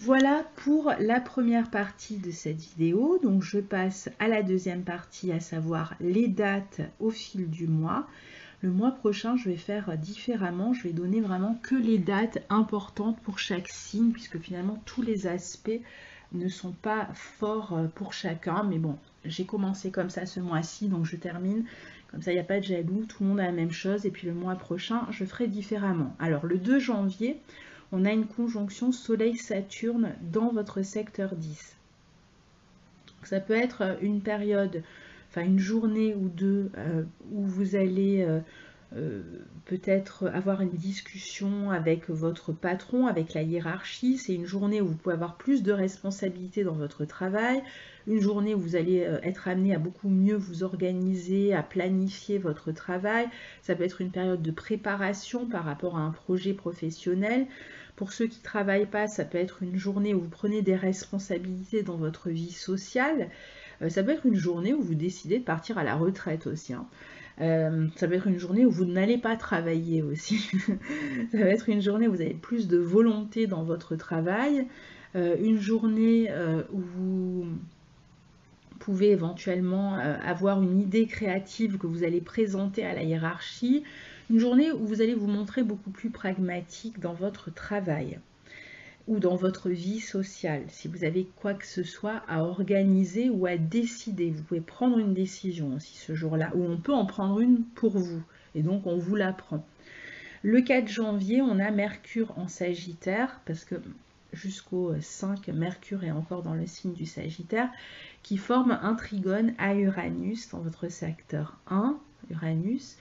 Voilà pour la première partie de cette vidéo. Donc je passe à la deuxième partie, à savoir les dates au fil du mois. Le mois prochain, je vais faire différemment. Je vais donner vraiment que les dates importantes pour chaque signe, puisque finalement tous les aspects ne sont pas forts pour chacun. Mais bon, j'ai commencé comme ça ce mois-ci, donc je termine. Comme ça, il n'y a pas de jaloux, tout le monde a la même chose. Et puis le mois prochain, je ferai différemment. Alors le 2 janvier, on a une conjonction Soleil-Saturne dans votre secteur 10. Donc, ça peut être une période, enfin une journée ou deux où vous allez peut-être avoir une discussion avec votre patron, avec la hiérarchie. C'est une journée où vous pouvez avoir plus de responsabilités dans votre travail, une journée où vous allez être amené à beaucoup mieux vous organiser, à planifier votre travail. Ça peut être une période de préparation par rapport à un projet professionnel. Pour ceux qui ne travaillent pas, ça peut être une journée où vous prenez des responsabilités dans votre vie sociale. Ça peut être une journée où vous décidez de partir à la retraite aussi, hein. Ça peut être une journée où vous n'allez pas travailler aussi. Ça va être une journée où vous avez plus de volonté dans votre travail. Une journée où vous pouvez éventuellement avoir une idée créative que vous allez présenter à la hiérarchie. Une journée où vous allez vous montrer beaucoup plus pragmatique dans votre travail. ou dans votre vie sociale. Si vous avez quoi que ce soit à organiser ou à décider, vous pouvez prendre une décision aussi ce jour-là, ou on peut en prendre une pour vous, et donc on vous la prend. Le 4 janvier, on a Mercure en Sagittaire, parce que jusqu'au 5, Mercure est encore dans le signe du Sagittaire, qui forme un trigone à Uranus dans votre secteur 1, Uranus.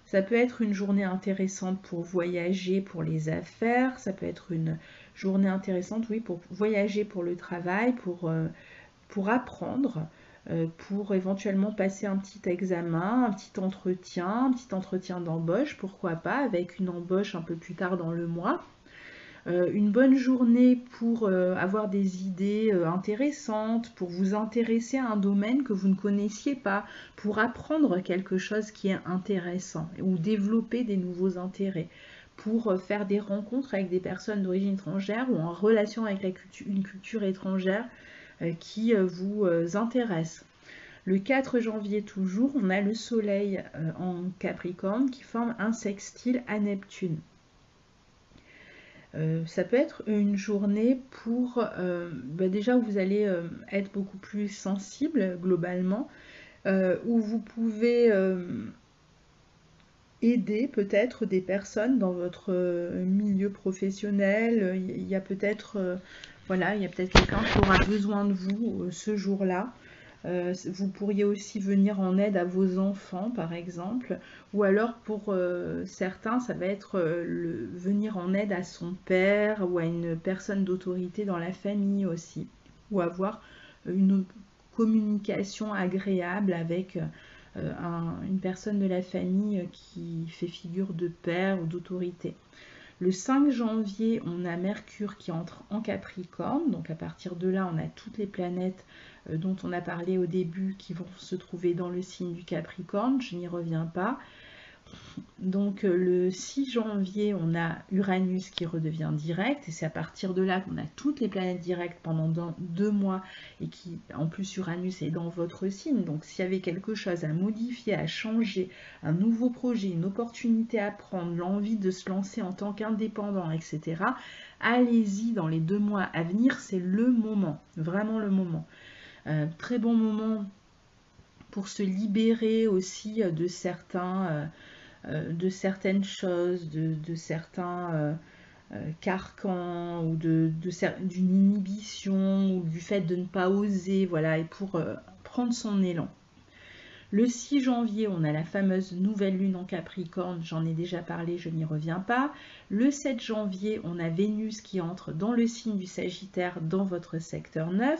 Ça peut être une journée intéressante pour voyager, pour les affaires. Ça peut être une journée intéressante, oui, pour voyager, pour le travail, pour apprendre, pour éventuellement passer un petit examen, un petit entretien d'embauche, pourquoi pas, avec une embauche un peu plus tard dans le mois. Une bonne journée pour avoir des idées intéressantes, pour vous intéresser à un domaine que vous ne connaissiez pas, pour apprendre quelque chose qui est intéressant ou développer des nouveaux intérêts, pour faire des rencontres avec des personnes d'origine étrangère ou en relation avec une culture étrangère qui vous intéresse. Le 4 janvier toujours, on a le Soleil en Capricorne qui forme un sextile à Neptune. Ça peut être une journée pour déjà où vous allez être beaucoup plus sensible globalement, où vous pouvez aider peut-être des personnes dans votre milieu professionnel. Il y a peut-être voilà, il y a peut-être quelqu'un qui aura besoin de vous ce jour-là. Vous pourriez aussi venir en aide à vos enfants, par exemple, ou alors pour certains, ça va être venir en aide à son père ou à une personne d'autorité dans la famille aussi, ou avoir une communication agréable avec une personne de la famille qui fait figure de père ou d'autorité. Le 5 janvier, on a Mercure qui entre en Capricorne, donc à partir de là, on a toutes les planètes dont on a parlé au début qui vont se trouver dans le signe du Capricorne, je n'y reviens pas. Donc le 6 janvier, on a Uranus qui redevient direct, et c'est à partir de là qu'on a toutes les planètes directes pendant 2 mois, et qui, en plus, Uranus est dans votre signe, donc s'il y avait quelque chose à modifier, à changer, un nouveau projet, une opportunité à prendre, l'envie de se lancer en tant qu'indépendant, etc., allez-y dans les 2 mois à venir, c'est le moment, vraiment le moment. Très bon moment pour se libérer aussi de certaines choses, de certains carcans ou d'une inhibition ou du fait de ne pas oser, voilà, et pour prendre son élan. Le 6 janvier, on a la fameuse nouvelle lune en Capricorne, j'en ai déjà parlé, je n'y reviens pas. Le 7 janvier, on a Vénus qui entre dans le signe du Sagittaire dans votre secteur 9.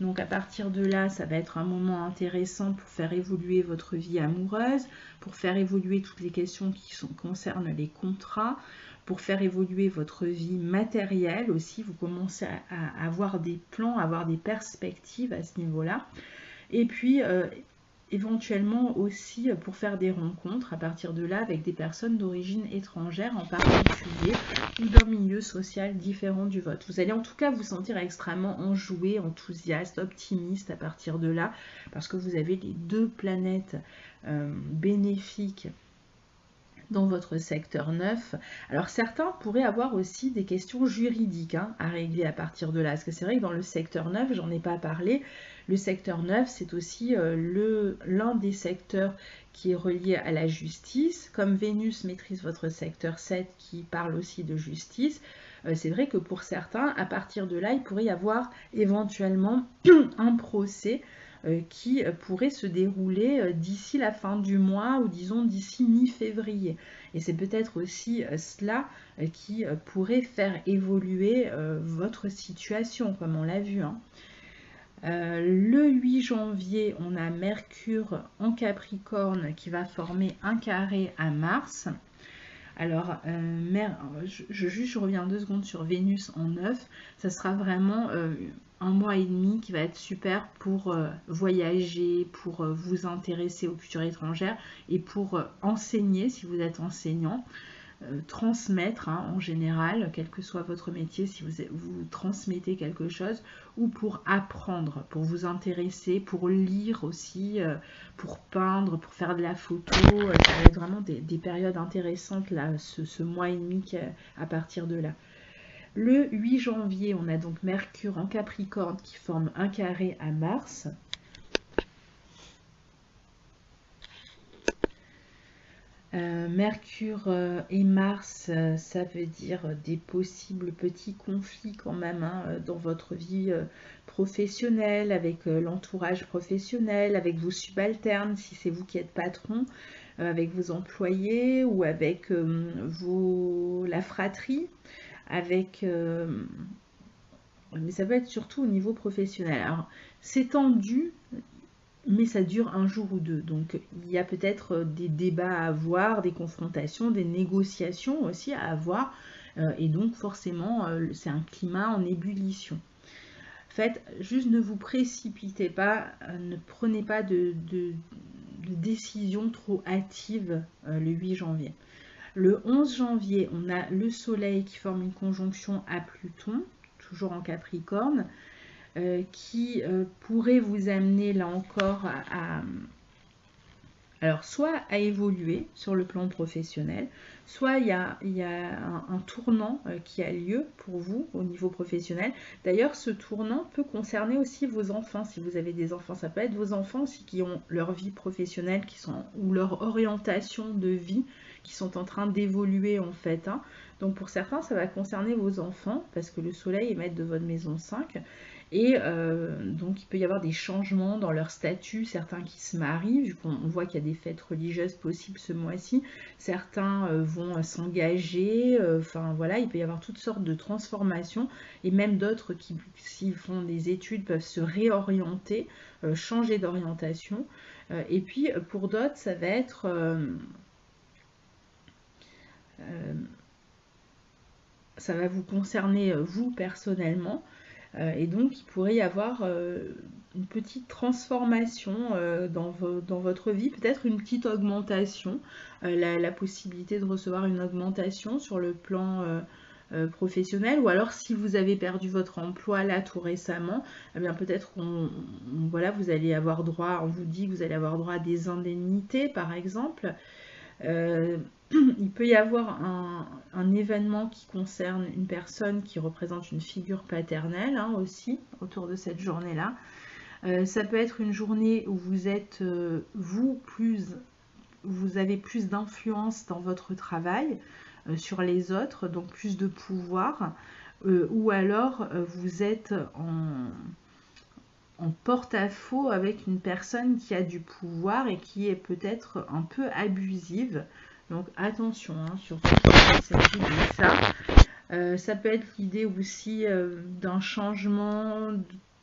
Donc à partir de là, ça va être un moment intéressant pour faire évoluer votre vie amoureuse, pour faire évoluer toutes les questions qui concernent les contrats, pour faire évoluer votre vie matérielle aussi. Vous commencez à avoir des plans, à avoir des perspectives à ce niveau-là. Et puis éventuellement aussi pour faire des rencontres à partir de là avec des personnes d'origine étrangère en particulier ou d'un milieu social différent du vôtre. Vous allez en tout cas vous sentir extrêmement enjoué, enthousiaste, optimiste à partir de là parce que vous avez les 2 planètes bénéfiques dans votre secteur 9. Alors certains pourraient avoir aussi des questions juridiques à régler à partir de là, parce que c'est vrai que dans le secteur 9, j'en ai pas parlé, le secteur 9 c'est aussi l'un des secteurs qui est relié à la justice, comme Vénus maîtrise votre secteur 7 qui parle aussi de justice. C'est vrai que pour certains, à partir de là, il pourrait y avoir éventuellement un procès qui pourrait se dérouler d'ici la fin du mois ou disons d'ici mi-février. Et c'est peut-être aussi cela qui pourrait faire évoluer votre situation, comme on l'a vu. Le 8 janvier, on a Mercure en Capricorne qui va former un carré à Mars. Alors, je reviens 2 secondes sur Vénus en 9. Ça sera vraiment un mois et demi qui va être super pour voyager, pour vous intéresser aux cultures étrangères et pour enseigner si vous êtes enseignant. Transmettre en général, quel que soit votre métier, si vous transmettez quelque chose, ou pour apprendre, pour vous intéresser, pour lire aussi, pour peindre, pour faire de la photo. Ça va être vraiment des périodes intéressantes là, ce mois et demi à partir de là. Le 8 janvier, on a donc Mercure en Capricorne qui forme un carré à Mars. Mercure et Mars, ça veut dire des possibles petits conflits quand même hein, dans votre vie professionnelle, avec l'entourage professionnel, avec vos subalternes, si c'est vous qui êtes patron, avec vos employés ou avec la fratrie, avec... mais ça peut être surtout au niveau professionnel. Alors, c'est tendu, mais ça dure un jour ou deux. Donc, il y a peut-être des débats à avoir, des confrontations, des négociations aussi à avoir. Et donc, forcément, c'est un climat en ébullition. Faites, juste ne vous précipitez pas, ne prenez pas de décision trop hâtive le 8 janvier. Le 11 janvier, on a le Soleil qui forme une conjonction à Pluton, toujours en Capricorne, qui pourrait vous amener là encore alors soit à évoluer sur le plan professionnel, soit il y a un tournant qui a lieu pour vous au niveau professionnel. D'ailleurs, ce tournant peut concerner aussi vos enfants. Si vous avez des enfants, ça peut être vos enfants aussi qui ont leur vie professionnelle ou leur orientation de vie qui sont en train d'évoluer en fait. Hein. Donc pour certains, ça va concerner vos enfants parce que le Soleil est maître de votre maison 5. Et donc il peut y avoir des changements dans leur statut, certains qui se marient, vu qu'on voit qu'il y a des fêtes religieuses possibles ce mois-ci, certains vont s'engager, enfin voilà, il peut y avoir toutes sortes de transformations, et même d'autres qui, s'ils font des études, peuvent se réorienter, changer d'orientation, et puis pour d'autres, ça va être... ça va vous concerner vous personnellement, et donc il pourrait y avoir une petite transformation dans votre vie, peut-être une petite augmentation, la possibilité de recevoir une augmentation sur le plan professionnel, ou alors si vous avez perdu votre emploi là tout récemment, eh bien peut-être voilà, vous allez avoir droit, on vous dit que vous allez avoir droit à des indemnités par exemple. Il peut y avoir un événement qui concerne une personne qui représente une figure paternelle hein, aussi autour de cette journée-là. Ça peut être une journée où vous êtes vous avez plus d'influence dans votre travail sur les autres, donc plus de pouvoir, ou alors vous êtes en porte-à-faux avec une personne qui a du pouvoir et qui est peut-être un peu abusive. Donc attention, hein, surtout quand il s'agit de ça. Ça peut être l'idée aussi d'un changement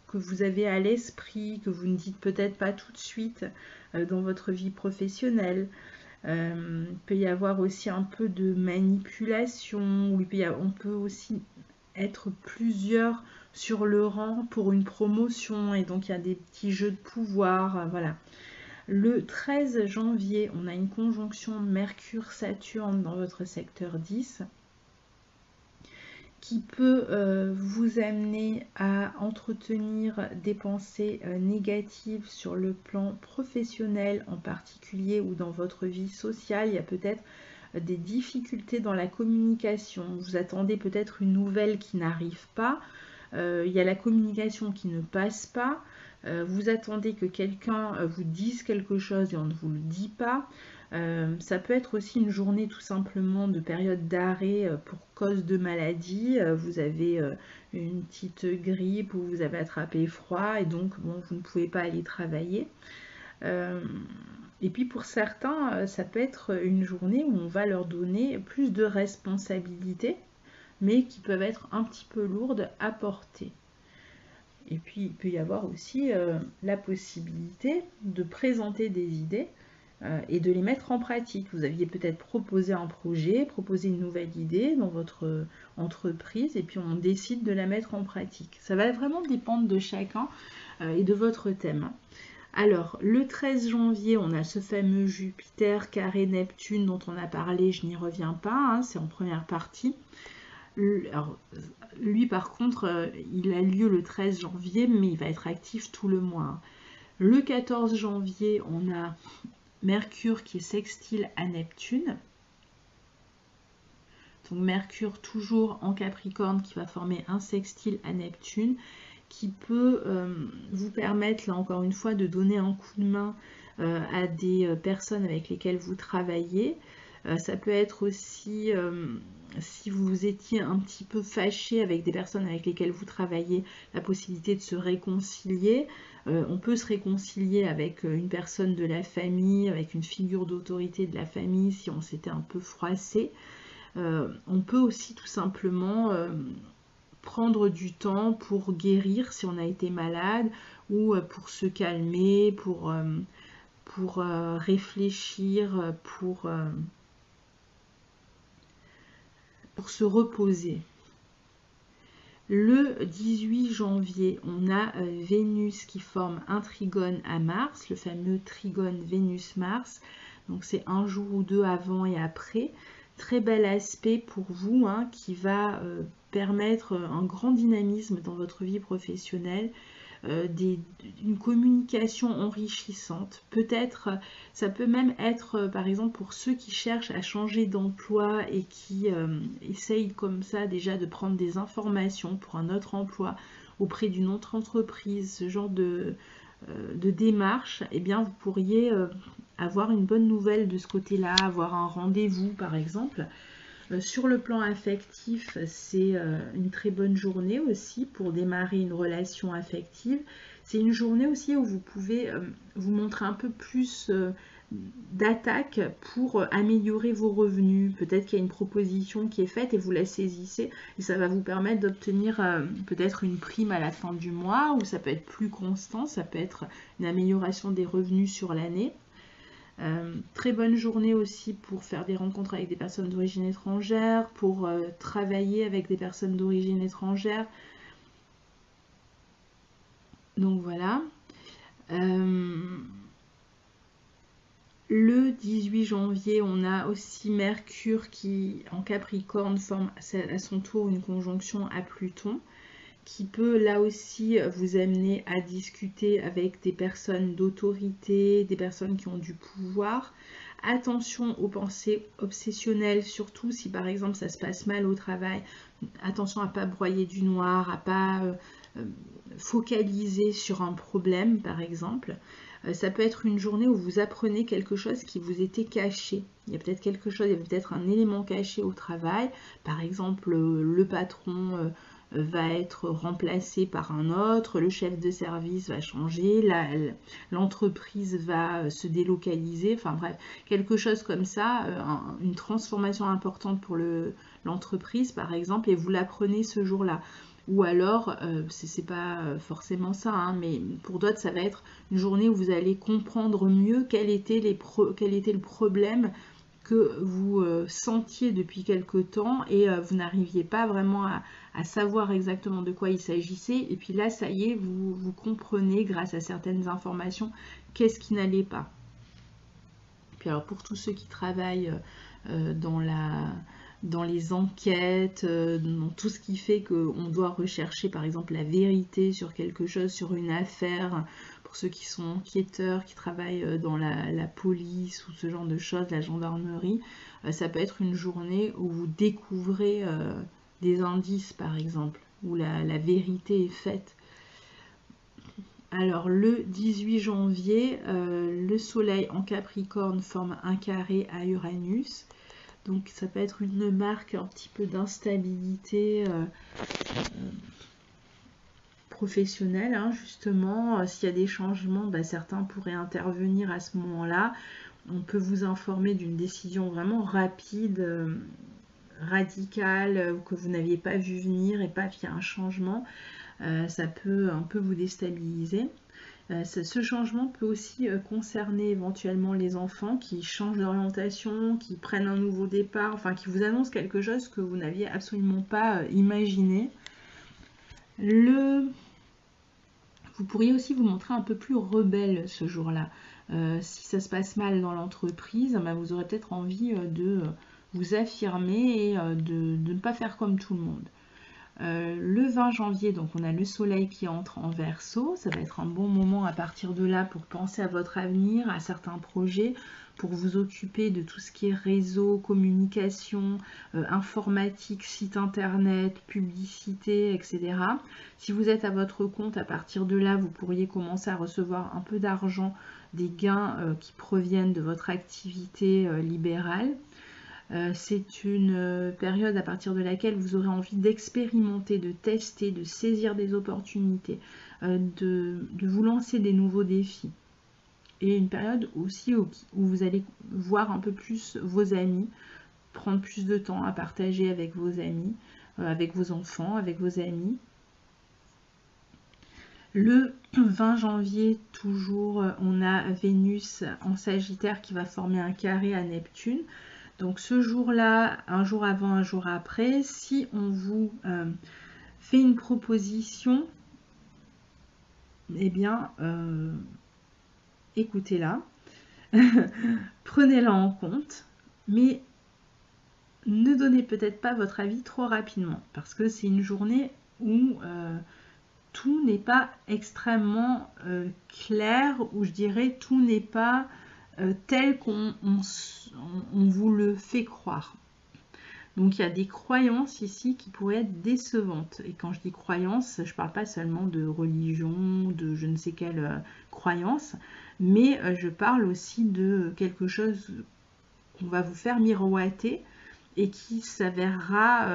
que vous avez à l'esprit, que vous ne dites peut-être pas tout de suite dans votre vie professionnelle. Il peut y avoir aussi un peu de manipulation, où on peut aussi être plusieurs sur le rang pour une promotion, et donc il y a des petits jeux de pouvoir, voilà. Le 13 janvier, on a une conjonction Mercure-Saturne dans votre secteur 10 qui peut vous amener à entretenir des pensées négatives sur le plan professionnel en particulier, ou dans votre vie sociale. Il y a peut-être des difficultés dans la communication. Vous attendez peut-être une nouvelle qui n'arrive pas. Il y a la communication qui ne passe pas. Vous attendez que quelqu'un vous dise quelque chose et on ne vous le dit pas. Ça peut être aussi une journée tout simplement de période d'arrêt pour cause de maladie. Vous avez une petite grippe ou vous avez attrapé froid et donc bon, vous ne pouvez pas aller travailler. Et puis pour certains, ça peut être une journée où on va leur donner plus de responsabilités, mais qui peuvent être un petit peu lourdes à porter. Et puis il peut y avoir aussi la possibilité de présenter des idées et de les mettre en pratique. Vous aviez peut-être proposé un projet, proposé une nouvelle idée dans votre entreprise, et puis on décide de la mettre en pratique. Ça va vraiment dépendre de chacun et de votre thème. Alors, le 13 janvier, on a ce fameux Jupiter carré Neptune dont on a parlé, je n'y reviens pas, hein, c'est en première partie. Alors, lui, par contre, il a lieu le 13 janvier, mais il va être actif tout le mois. Le 14 janvier, on a Mercure qui est sextile à Neptune. Donc Mercure toujours en Capricorne qui va former un sextile à Neptune qui peut vous permettre, là encore une fois, de donner un coup de main à des personnes avec lesquelles vous travaillez. Ça peut être aussi, si vous étiez un petit peu fâché avec des personnes avec lesquelles vous travaillez, la possibilité de se réconcilier. On peut se réconcilier avec une personne de la famille, avec une figure d'autorité de la famille si on s'était un peu froissé. On peut aussi tout simplement prendre du temps pour guérir si on a été malade ou pour se calmer, pour réfléchir, pour se reposer. Le 18 janvier, on a Vénus qui forme un trigone à Mars, le fameux trigone Vénus-Mars. Donc c'est un jour ou deux avant et après. Très bel aspect pour vous hein, qui va permettre un grand dynamisme dans votre vie professionnelle. Une communication enrichissante. Peut-être, ça peut même être, par exemple, pour ceux qui cherchent à changer d'emploi et qui essayent comme ça déjà de prendre des informations pour un autre emploi auprès d'une autre entreprise, ce genre de démarche, eh bien, vous pourriez avoir une bonne nouvelle de ce côté-là, avoir un rendez-vous, par exemple. Sur le plan affectif, c'est une très bonne journée aussi pour démarrer une relation affective. C'est une journée aussi où vous pouvez vous montrer un peu plus d'attaque pour améliorer vos revenus. Peut-être qu'il y a une proposition qui est faite et vous la saisissez et ça va vous permettre d'obtenir peut-être une prime à la fin du mois ou ça peut être plus constant, ça peut être une amélioration des revenus sur l'année. Très bonne journée aussi pour faire des rencontres avec des personnes d'origine étrangère, pour travailler avec des personnes d'origine étrangère. Donc voilà. Le 18 janvier, on a aussi Mercure qui, en Capricorne, forme à son tour une conjonction à Pluton, qui peut là aussi vous amener à discuter avec des personnes d'autorité, des personnes qui ont du pouvoir. Attention aux pensées obsessionnelles, surtout si par exemple ça se passe mal au travail. Attention à ne pas broyer du noir, à ne pas focaliser sur un problème par exemple. Ça peut être une journée où vous apprenez quelque chose qui vous était caché. Il y a peut-être quelque chose, il y a peut-être un élément caché au travail. Par exemple, le patron va être remplacé par un autre, le chef de service va changer, l'entreprise va se délocaliser, enfin bref, quelque chose comme ça, une transformation importante pour l'entreprise par exemple, et vous l'apprenez ce jour-là. Ou alors, c'est pas forcément ça, hein, mais pour d'autres, ça va être une journée où vous allez comprendre mieux quel était le problème que vous sentiez depuis quelque temps et vous n'arriviez pas vraiment à savoir exactement de quoi il s'agissait. Et puis là, ça y est, vous comprenez grâce à certaines informations qu'est-ce qui n'allait pas. Puis alors pour tous ceux qui travaillent dans les enquêtes, dans tout ce qui fait qu'on doit rechercher par exemple la vérité sur quelque chose, sur une affaire, pour ceux qui sont enquêteurs, qui travaillent dans la police ou ce genre de choses, la gendarmerie, ça peut être une journée où vous découvrez des indices par exemple, où la vérité est faite. Alors le 18 janvier, le soleil en Capricorne forme un carré à Uranus. Donc ça peut être une marque un petit peu d'instabilité professionnelle, hein, justement. S'il y a des changements, certains pourraient intervenir à ce moment-là. On peut vous informer d'une décision vraiment rapide, radicale, que vous n'aviez pas vu venir et pas qu'il y a un changement. Ça peut un peu vous déstabiliser. Ce changement peut aussi concerner éventuellement les enfants qui changent d'orientation, qui prennent un nouveau départ, enfin qui vous annoncent quelque chose que vous n'aviez absolument pas imaginé. Vous pourriez aussi vous montrer un peu plus rebelle ce jour-là. Si ça se passe mal dans l'entreprise, vous aurez peut-être envie de vous affirmer et de ne pas faire comme tout le monde. Le 20 janvier, donc on a le soleil qui entre en Verseau. Ça va être un bon moment à partir de là pour penser à votre avenir, à certains projets. pour vous occuper de tout ce qui est réseau, communication, informatique, site internet, publicité, etc. Si vous êtes à votre compte, à partir de là, vous pourriez commencer à recevoir un peu d'argent, des gains qui proviennent de votre activité libérale. C'est une période à partir de laquelle vous aurez envie d'expérimenter, de tester, de saisir des opportunités, de vous lancer des nouveaux défis. Et une période aussi où vous allez voir un peu plus vos amis, prendre plus de temps à partager avec vos amis, avec vos enfants, avec vos amis. Le 20 janvier, toujours, on a Vénus en Sagittaire qui va former un carré à Neptune. Donc ce jour-là, un jour avant, un jour après, si on vous fait une proposition, eh bien, écoutez-la, prenez-la en compte, mais ne donnez peut-être pas votre avis trop rapidement, parce que c'est une journée où tout n'est pas extrêmement clair, où je dirais tout n'est pas tel qu'on vous le fait croire. Donc il y a des croyances ici qui pourraient être décevantes. Et quand je dis croyances, je ne parle pas seulement de religion, de je ne sais quelle croyance, mais je parle aussi de quelque chose qu'on va vous faire miroiter et qui s'avérera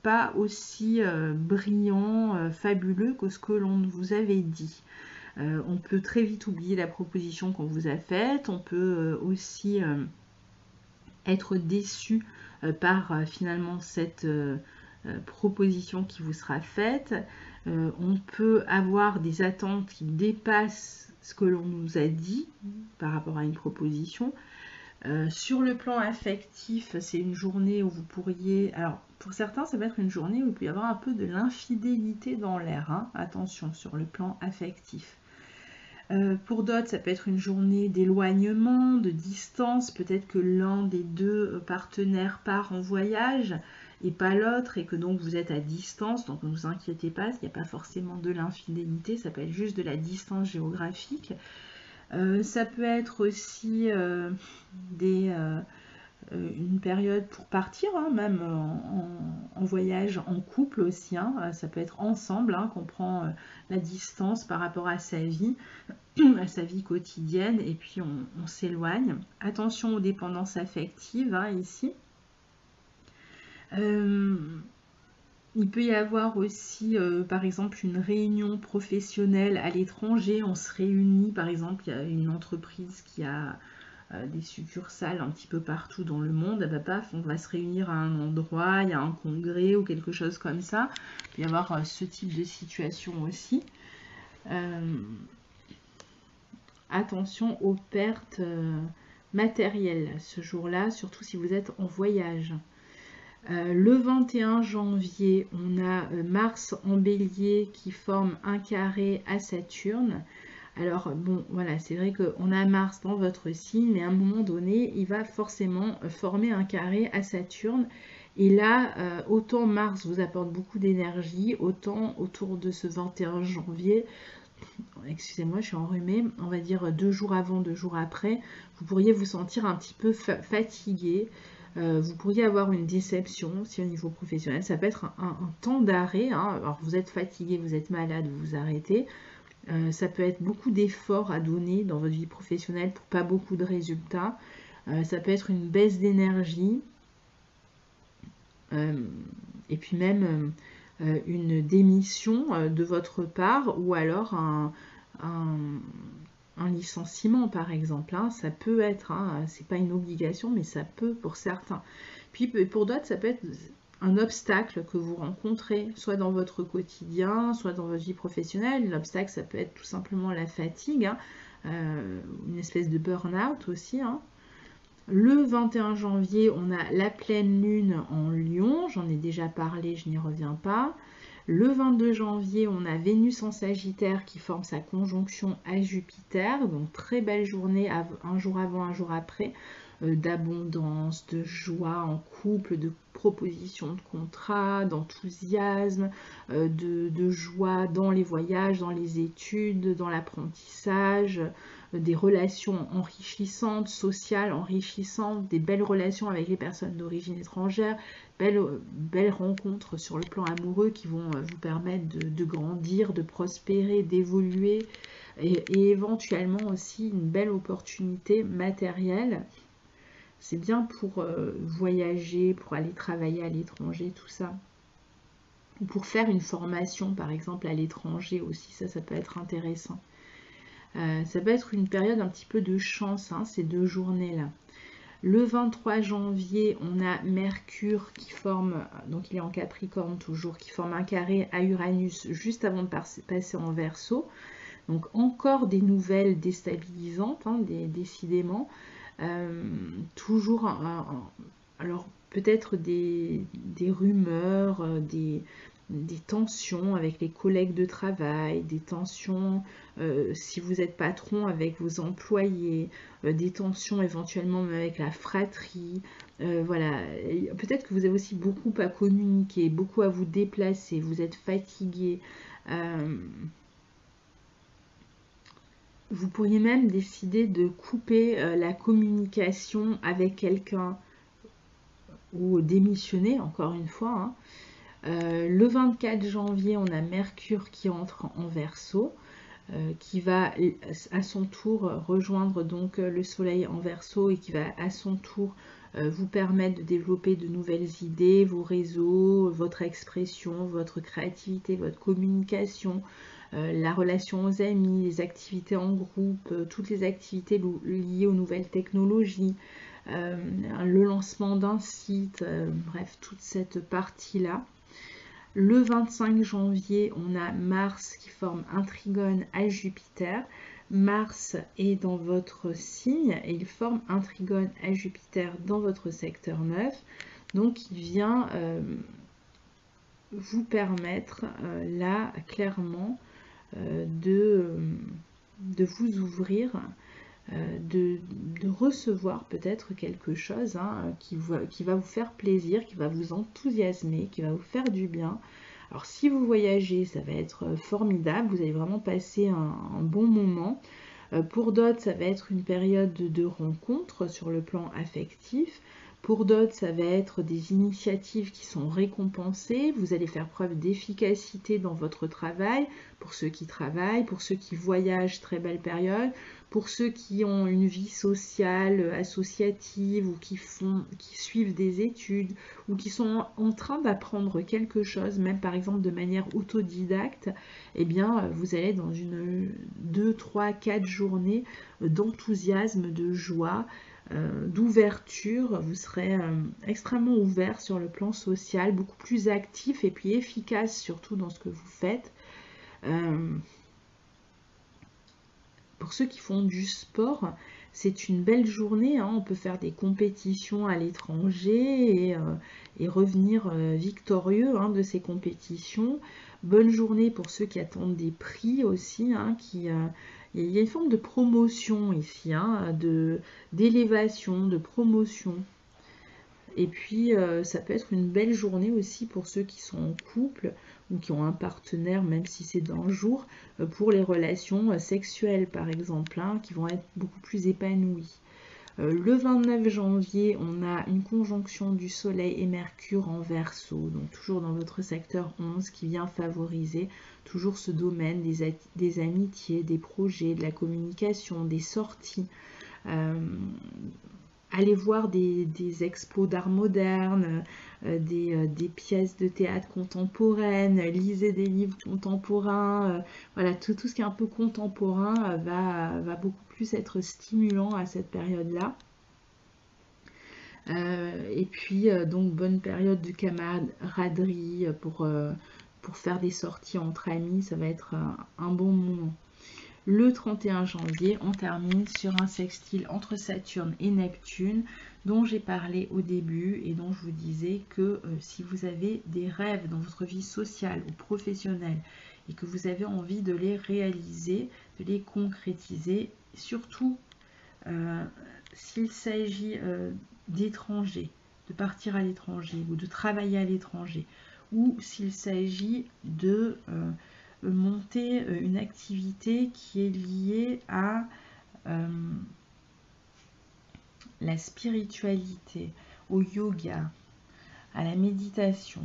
pas aussi brillant, fabuleux que ce que l'on vous avait dit. On peut très vite oublier la proposition qu'on vous a faite, on peut aussi être déçu par finalement cette proposition qui vous sera faite. On peut avoir des attentes qui dépassent ce que l'on nous a dit par rapport à une proposition. Sur le plan affectif, c'est une journée où vous pourriez... Alors, pour certains, ça va être une journée où il peut y avoir un peu de l'infidélité dans l'air. Hein. Attention, sur le plan affectif. Pour d'autres, ça peut être une journée d'éloignement, de distance. Peut-être que l'un des deux partenaires part en voyage et pas l'autre, et que donc vous êtes à distance. Donc ne vous inquiétez pas, il n'y a pas forcément de l'infidélité, ça peut être juste de la distance géographique. Ça peut être aussi une période pour partir, hein, même en voyage en couple aussi. Hein, ça peut être ensemble, hein, qu'on prend la distance par rapport à sa vie quotidienne, et puis on s'éloigne. Attention aux dépendances affectives, hein, ici. Il peut y avoir aussi, par exemple, une réunion professionnelle à l'étranger. On se réunit, par exemple, il y a une entreprise qui a des succursales un petit peu partout dans le monde. Paf, on va se réunir à un endroit, il y a un congrès ou quelque chose comme ça. Il peut y avoir ce type de situation aussi. Attention aux pertes matérielles ce jour-là, surtout si vous êtes en voyage. Le 21 janvier, on a Mars en Bélier qui forme un carré à Saturne. Alors bon, voilà, c'est vrai qu'on a Mars dans votre signe, mais à un moment donné, il va forcément former un carré à Saturne. Et là, autant Mars vous apporte beaucoup d'énergie, autant autour de ce 21 janvier, excusez-moi, je suis enrhumée, on va dire 2 jours avant, 2 jours après, vous pourriez vous sentir un petit peu fatigué. Vous pourriez avoir une déception aussi au niveau professionnel. Ça peut être un temps d'arrêt. Hein. Alors vous êtes fatigué, vous êtes malade, vous vous arrêtez. Ça peut être beaucoup d'efforts à donner dans votre vie professionnelle pour pas beaucoup de résultats. Ça peut être une baisse d'énergie. Et puis même une démission de votre part, ou alors un licenciement par exemple, hein. Ça peut être, hein, c'est pas une obligation, mais ça peut pour certains. Puis pour d'autres, ça peut être un obstacle que vous rencontrez, soit dans votre quotidien, soit dans votre vie professionnelle. L'obstacle, ça peut être tout simplement la fatigue, hein, une espèce de burn-out aussi. Hein. Le 21 janvier, on a la pleine lune en Lion, j'en ai déjà parlé, je n'y reviens pas. Le 22 janvier, on a Vénus en Sagittaire qui forme sa conjonction à Jupiter. Donc très belle journée, un jour avant, un jour après, d'abondance, de joie en couple, de propositions de contrat, d'enthousiasme, de joie dans les voyages, dans les études, dans l'apprentissage, des relations enrichissantes, sociales enrichissantes, des belles relations avec les personnes d'origine étrangère, belles rencontres sur le plan amoureux qui vont vous permettre de grandir, de prospérer, d'évoluer, et éventuellement aussi une belle opportunité matérielle. C'est bien pour voyager, pour aller travailler à l'étranger, tout ça. Ou pour faire une formation, par exemple, à l'étranger aussi, ça peut être intéressant. Ça peut être une période un petit peu de chance, hein, ces 2 journées-là. Le 23 janvier, on a Mercure qui forme, donc il est en Capricorne toujours, qui forme un carré à Uranus juste avant de passer en Verseau. Donc encore des nouvelles déstabilisantes, hein, décidément. Toujours, alors peut-être des rumeurs, des tensions avec les collègues de travail, des tensions si vous êtes patron avec vos employés, des tensions éventuellement avec la fratrie. Voilà, peut-être que vous avez aussi beaucoup à communiquer, beaucoup à vous déplacer, vous êtes fatigué. Vous pourriez même décider de couper la communication avec quelqu'un ou démissionner, encore une fois, hein. Le 24 janvier, on a Mercure qui entre en Verseau, qui va à son tour rejoindre donc le Soleil en Verseau et qui va à son tour vous permettre de développer de nouvelles idées, vos réseaux, votre expression, votre créativité, votre communication, la relation aux amis, les activités en groupe, toutes les activités liées aux nouvelles technologies, le lancement d'un site, bref, toute cette partie-là. Le 25 janvier, on a Mars qui forme un trigone à Jupiter. Mars est dans votre signe et il forme un trigone à Jupiter dans votre secteur 9. Donc il vient vous permettre là clairement de vous ouvrir, de recevoir peut-être quelque chose hein, qui va vous faire plaisir, qui va vous enthousiasmer, qui va vous faire du bien. Alors si vous voyagez, ça va être formidable, vous allez vraiment passer un bon moment. Pour d'autres, ça va être une période de rencontre sur le plan affectif. Pour d'autres, ça va être des initiatives qui sont récompensées. Vous allez faire preuve d'efficacité dans votre travail. Pour ceux qui travaillent, pour ceux qui voyagent, très belle période. Pour ceux qui ont une vie sociale, associative, ou qui suivent des études, ou qui sont en train d'apprendre quelque chose, même par exemple de manière autodidacte, eh bien, vous allez dans une 2, 3, 4 journées d'enthousiasme, de joie, d'ouverture. Vous serez extrêmement ouvert sur le plan social, beaucoup plus actif et puis efficace surtout dans ce que vous faites. Pour ceux qui font du sport, c'est une belle journée, hein. On peut faire des compétitions à l'étranger et revenir victorieux hein, de ces compétitions. Bonne journée pour ceux qui attendent des prix aussi, hein, il y a une forme de promotion ici, hein, d'élévation, de promotion. Et puis, ça peut être une belle journée aussi pour ceux qui sont en couple ou qui ont un partenaire, même si c'est d'un jour, pour les relations sexuelles, par exemple, hein, qui vont être beaucoup plus épanouies. Le 29 janvier, on a une conjonction du Soleil et Mercure en Verseau, donc toujours dans votre secteur 11, qui vient favoriser toujours ce domaine des amitiés, des projets, de la communication, des sorties. Allez voir des expos d'art moderne, des pièces de théâtre contemporaines, lisez des livres contemporains. Voilà, tout ce qui est un peu contemporain va beaucoup plus être stimulant à cette période-là. Et puis, donc, bonne période de camaraderie pour faire des sorties entre amis, ça va être un bon moment. Le 31 janvier, on termine sur un sextile entre Saturne et Neptune dont j'ai parlé au début et dont je vous disais que si vous avez des rêves dans votre vie sociale ou professionnelle et que vous avez envie de les réaliser, de les concrétiser, surtout s'il s'agit d'étrangers, de partir à l'étranger ou de travailler à l'étranger, ou s'il s'agit de monter une activité qui est liée à la spiritualité, au yoga, à la méditation,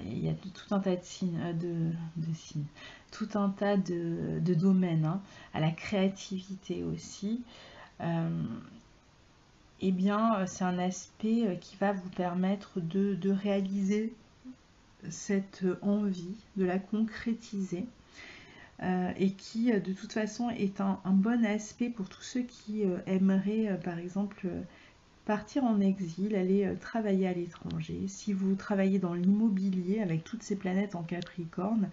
il y a tout un tas de signes, tout un tas de domaines, hein, à la créativité aussi. Eh bien, c'est un aspect qui va vous permettre de réaliser cette envie, de la concrétiser, et qui, de toute façon, est un bon aspect pour tous ceux qui aimeraient, par exemple, partir en exil, aller travailler à l'étranger. Si vous travaillez dans l'immobilier avec toutes ces planètes en Capricorne,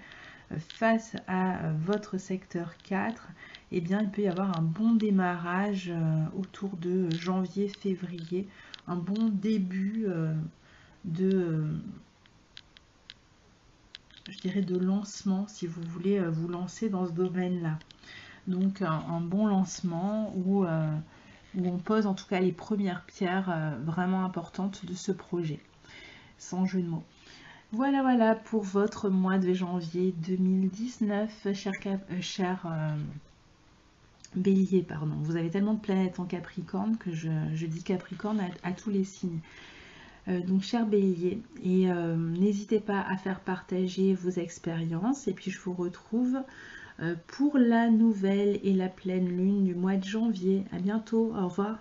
face à votre secteur 4, eh bien, il peut y avoir un bon démarrage autour de janvier-février, un bon début je dirais, de lancement, si vous voulez vous lancer dans ce domaine-là. Donc, un bon lancement où on pose en tout cas les premières pierres vraiment importantes de ce projet, sans jeu de mots. Voilà pour votre mois de janvier 2019, cher Bélier, pardon. Vous avez tellement de planètes en Capricorne que je dis Capricorne à tous les signes. Donc, cher Bélier, et n'hésitez pas à faire partager vos expériences. Et puis, je vous retrouve pour la nouvelle et la pleine lune du mois de janvier. À bientôt, au revoir.